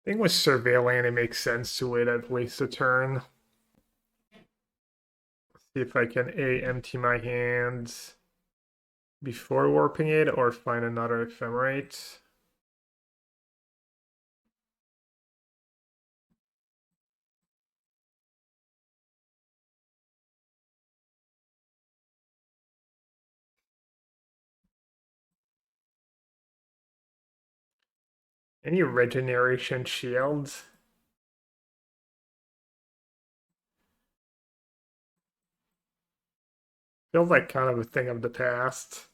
I think with Surveillant it makes sense to wait at least a turn. See if I can A, empty my hands before warping it or find another ephemerate. Any regeneration shields? Feels like kind of a thing of the past.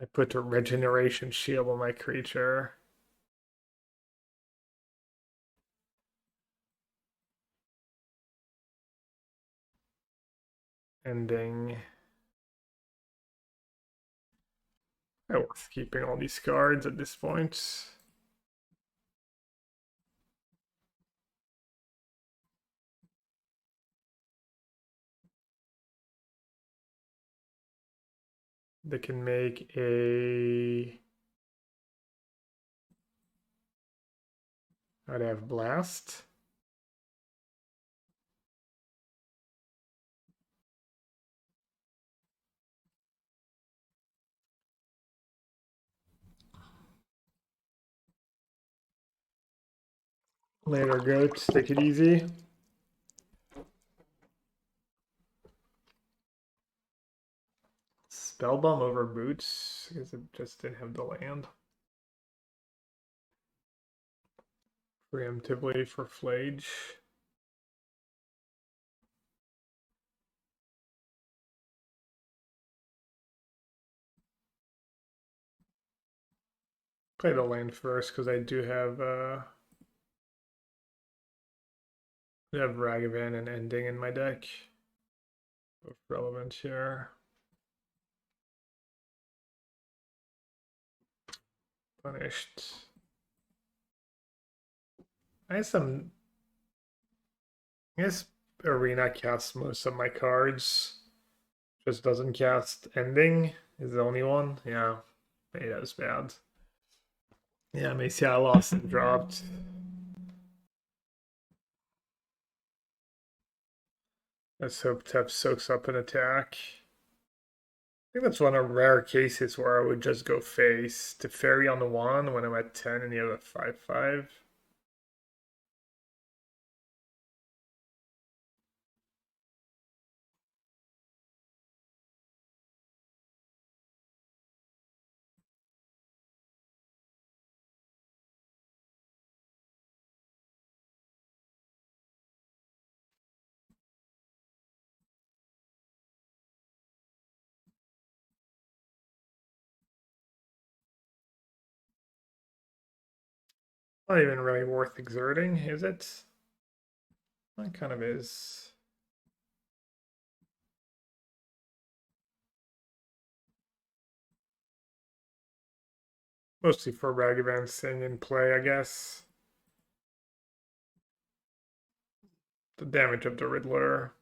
I put a regeneration shield on my creature. Ending. Not worth keeping all these cards at this point. They can make a. I'd have blast. Later, goats. Take it easy. Spellbomb over boots because it just didn't have the land. Preemptively for Flage. Play the land first because I do have Ragavan and Ending in my deck. Both relevant here. Punished. I have some. I guess Arena casts most of my cards. Just doesn't cast Ending. Is the only one. Yeah, maybe that was bad. Yeah, maybe I lost and dropped. Let's hope Tep soaks up an attack. I think that's one of rare cases where I would just go face to fairy on the one when I'm at 10 and you have a 5/5. Not even really worth exerting, is it? That kind of is. Mostly for Ragavan staying in play, I guess. The damage of the Riddler,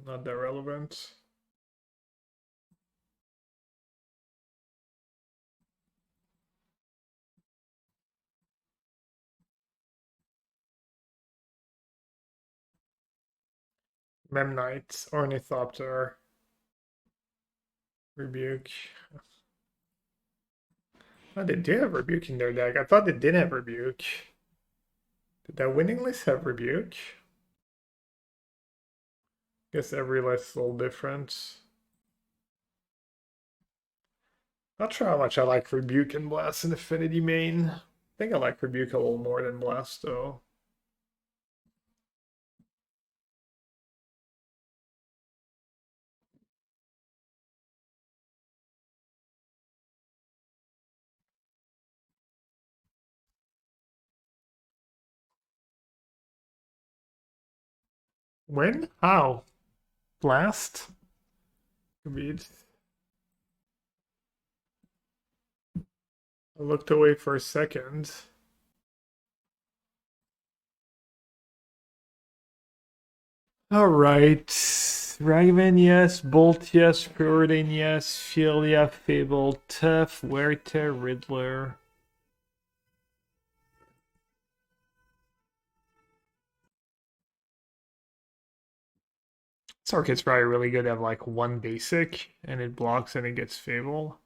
not that relevant. Memnite, Ornithopter, Rebuke. Oh, they do have Rebuke in their deck. I thought they didn't have Rebuke. Did that winning list have Rebuke? Guess every list is a little different. Not sure how much I like Rebuke and Blast in Affinity main. I think I like Rebuke a little more than Blast though. Win? How? Blast? Read. I looked away for a second. All right. Ragavan, yes. Bolt, yes. Preordain, yes. Filia, Fable, Tough, Werther, Riddler. This probably really good to have like one basic and it blocks and it gets Fable.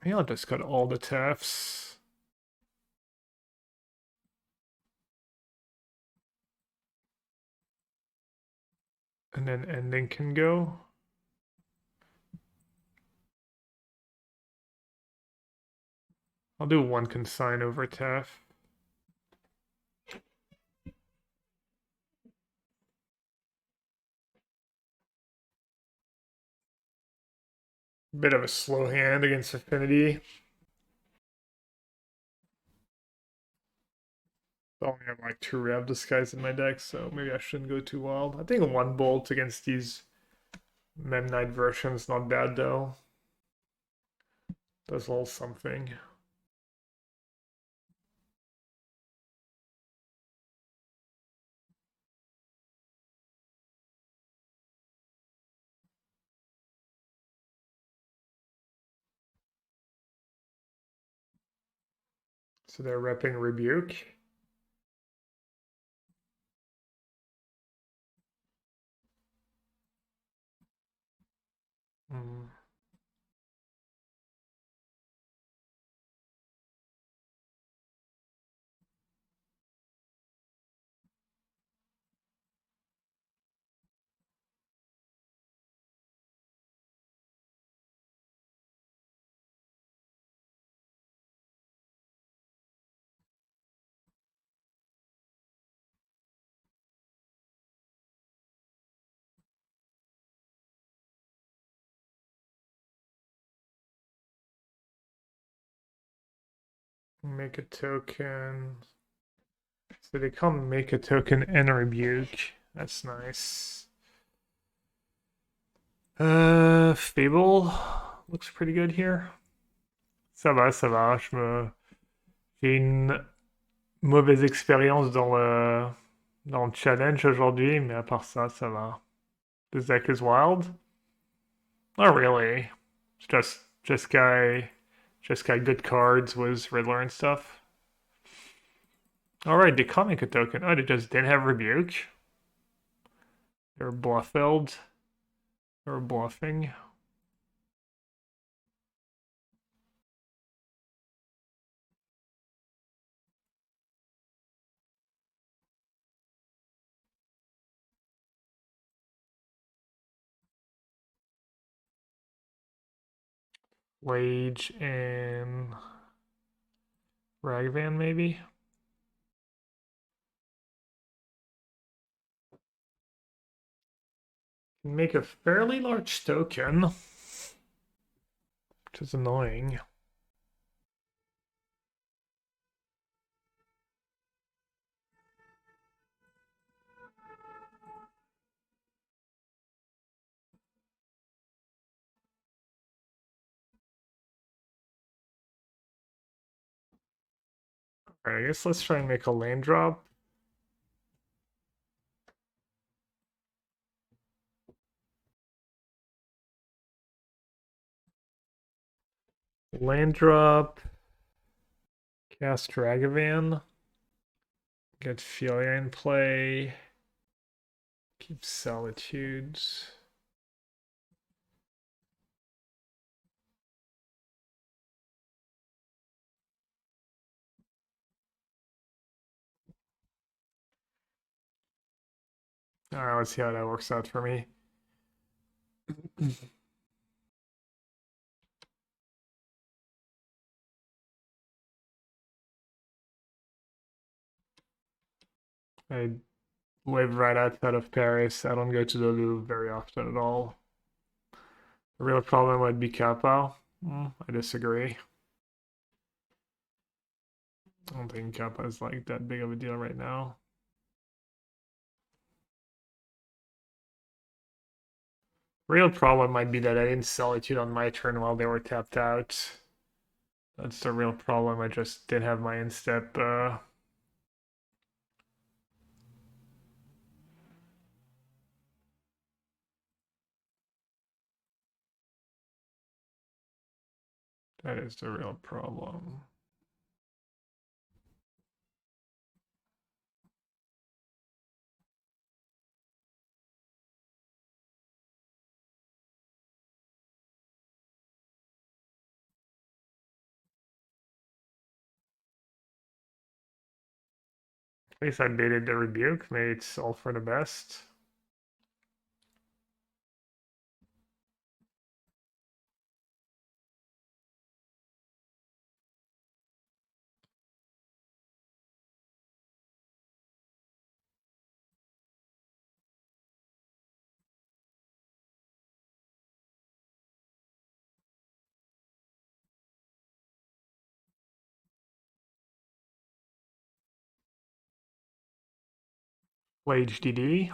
Maybe I'll just cut all the Toughs. And then Ending can go. I'll do one consign over Taff. Bit of a slow hand against Affinity. I only have like 2 Rev Disguise in my deck, so maybe I shouldn't go too wild. I think 1 Bolt against these Mem Knight versions not bad though. Does a little something. So they're repping Rebuke. Mm. Make a token. So they come make a token and rebuke. That's nice. Fable looks pretty good here. Ça va, ça va. J'ai une mauvaise expérience dans le challenge aujourd'hui, mais à part ça, ça va. This deck is wild. Not really. It's just Jeskai good cards was Riddler and stuff. Alright, they can't make a token. Oh, they just didn't have rebuke. They're bluffed. They're bluffing. Rage and Ragvan, maybe? Make a fairly large token, which is annoying. Alright, I guess let's try and make a land drop. Land drop. Cast Dragavan. Get Filia in play. Keep Solitudes. Alright, let's see how that works out for me. I live right outside of Paris. I don't go to the Louvre very often at all. The real problem would be Kappa. I disagree. I don't think Kappa is like that big of a deal right now. Real problem might be that I didn't Solitude on my turn while they were tapped out. That's the real problem. I just didn't have my instep. That is the real problem. At least I baited the rebuke. Maybe it's all for the best. Play HDD.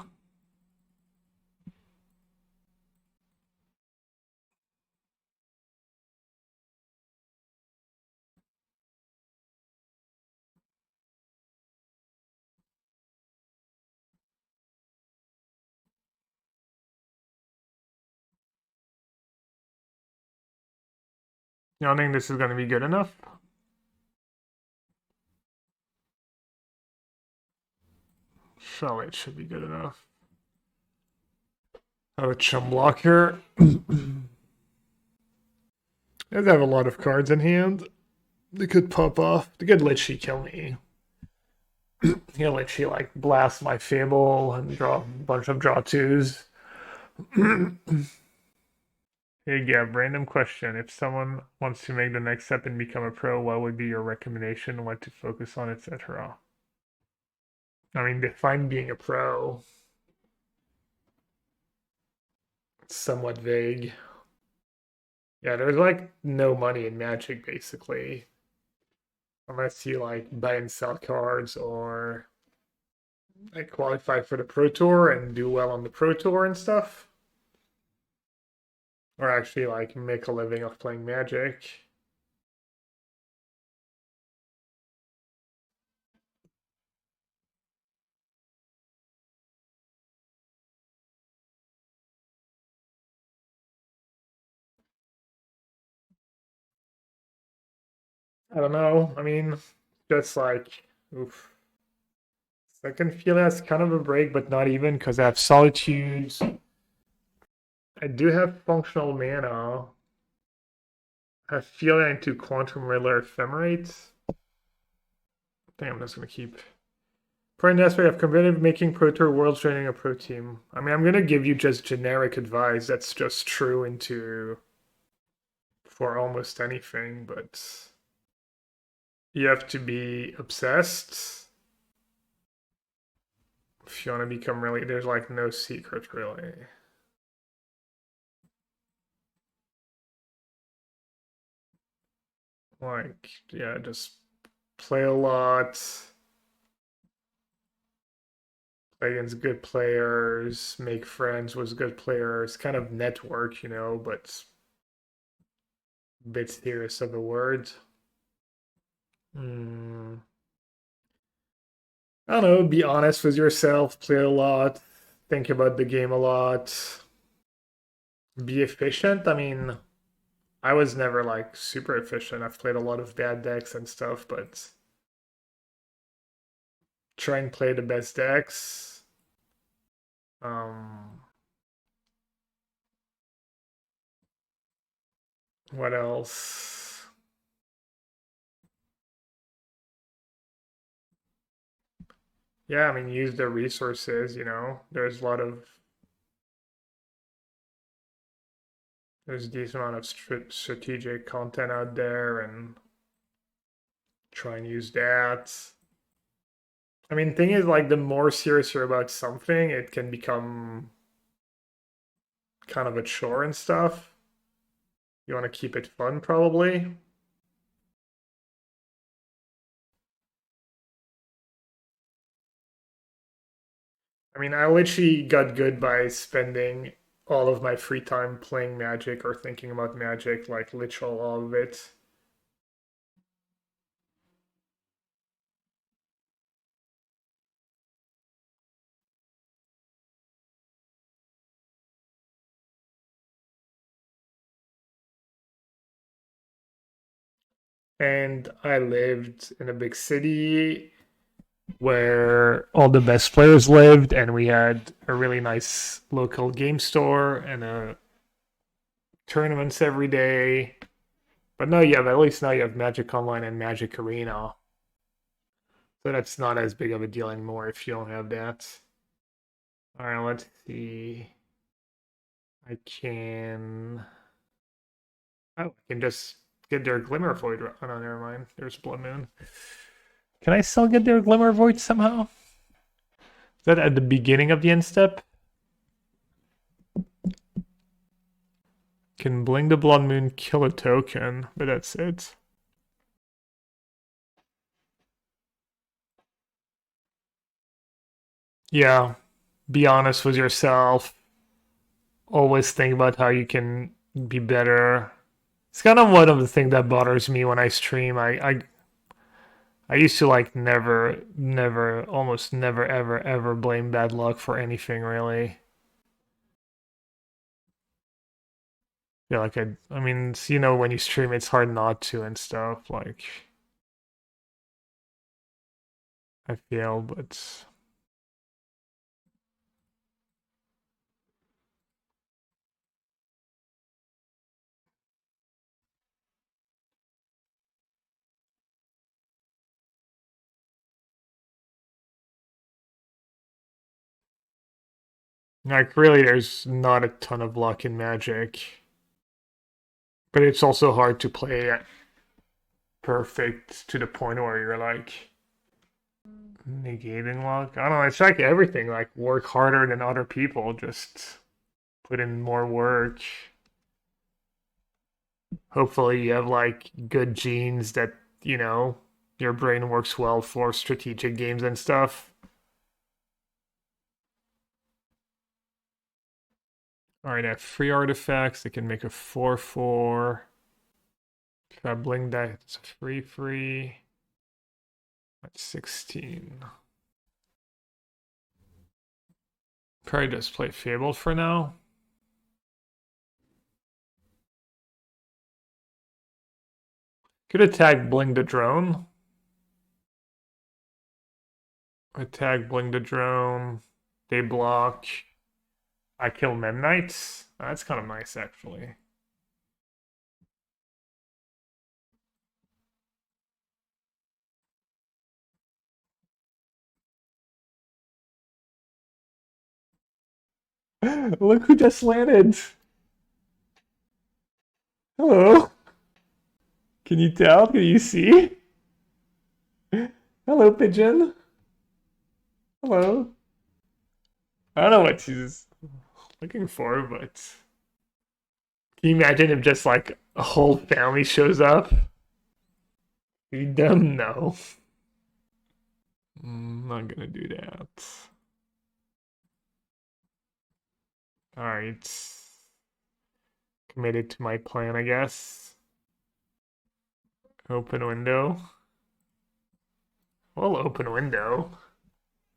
You don't think this is going to be good enough? So it should be good enough. Oh, a chum blocker. Does have a lot of cards in hand. They could pop off. They could literally kill me. He'll literally like blast my Fable and draw a bunch of draw twos. Hey Gab, random question. If someone wants to make the next step and become a pro, what would be your recommendation? What to focus on, etc.? I mean, define being a pro. It's somewhat vague. Yeah, there's like no money in Magic basically. Unless you like buy and sell cards or like qualify for the Pro Tour and do well on the Pro Tour and stuff. Or actually like make a living off playing Magic. I don't know. I mean, just like, oof. Second feel that's kind of a break, but not even because I have Solitudes. I do have functional mana. I have Feeling into Quantum Riddler Ephemerate. I think I'm just going to keep. Current aspect of competitive making Pro Tour Worlds joining a pro team. I mean, I'm going to give you just generic advice that's just true into for almost anything, but you have to be obsessed if you want to become really. There's like no secret really. Like, yeah, just play a lot, play against good players, make friends with good players, kind of network, you know, but a bit serious of the word. Hmm. I don't know, be honest with yourself, play a lot, think about the game a lot, be efficient. I mean, I was never like super efficient. I've played a lot of bad decks and stuff, but try and play the best decks. Um, what else? Yeah, I mean, use the resources, you know. There's a decent amount of strategic content out there and try and use that. I mean, thing is, like, the more serious you're about something, it can become kind of a chore and stuff. You want to keep it fun, probably. I mean, I literally got good by spending all of my free time playing Magic or thinking about Magic, like literal all of it. And I lived in a big city where all the best players lived, and we had a really nice local game store and tournaments every day. But no, you have at least now you have Magic Online and Magic Arena, so that's not as big of a deal anymore if you don't have that. All right, let's see. I can. Oh, I can just get their Glimmer Void. Oh no, never mind. There's Blood Moon. Can I still get their Glimmer Void somehow? Is that at the beginning of the end step? Can bling the Blood Moon, kill a token, but that's it. Yeah, be honest with yourself. Always think about how you can be better. It's kind of one of the things that bothers me when I stream. I used to like never, almost never, ever blame bad luck for anything really. Yeah, like I mean, you know, when you stream, it's hard not to and stuff. Like I feel, but like really, there's not a ton of luck in Magic, but it's also hard to play at perfect to the point where you're like negating luck. I don't know. It's like everything. Like work harder than other people. Just put in more work. Hopefully, you have like good genes that you know your brain works well for strategic games and stuff. All right, I have free artifacts. They can make a 4/4. If I bling that, it's a free. That's 16. Probably just play Fable for now. Could attack Bling the Drone. Attack Bling the Drone. They block. I kill Mem Knights. That's kind of nice, actually. Look who just landed. Hello. Can you tell? Can you see? Hello, pigeon. Hello. I don't know what she's looking for, but can you imagine if just like a whole family shows up? Feed them? No. Not gonna do that. Alright. Committed to my plan, I guess. Open window. Well, open window.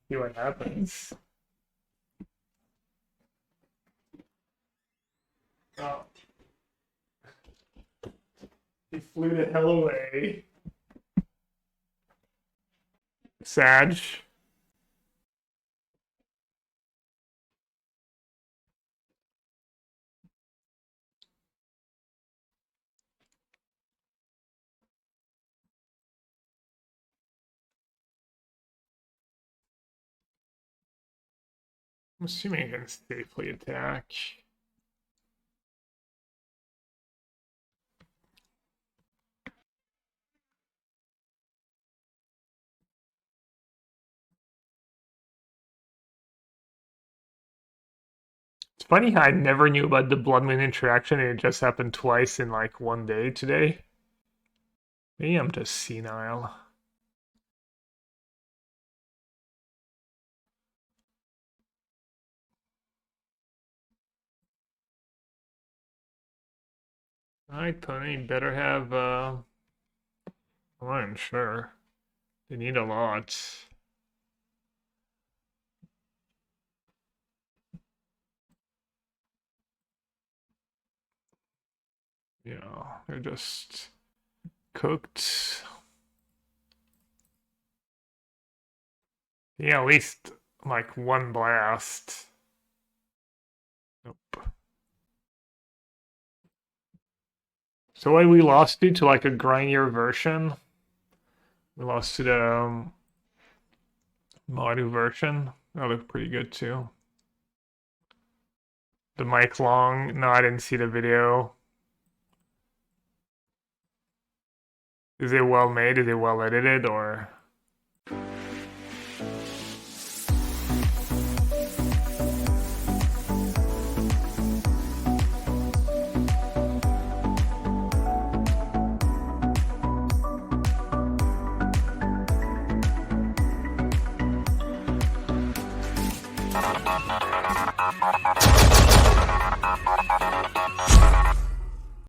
See what happens. Oh. He flew the hell away. Sag. I'm assuming I can safely attack. It's funny how I never knew about the Blood Moon interaction and it just happened twice in like one day today. Maybe I'm just senile. Alright, Pony, better have I'm sure. They need a lot. Yeah, they're just cooked. Yeah, at least like one blast. Nope. So what we lost to like a grindier version. We lost to the Maru version. That looked pretty good too. The Mike Long. No, I didn't see the video. Is it well made? Is it well edited or?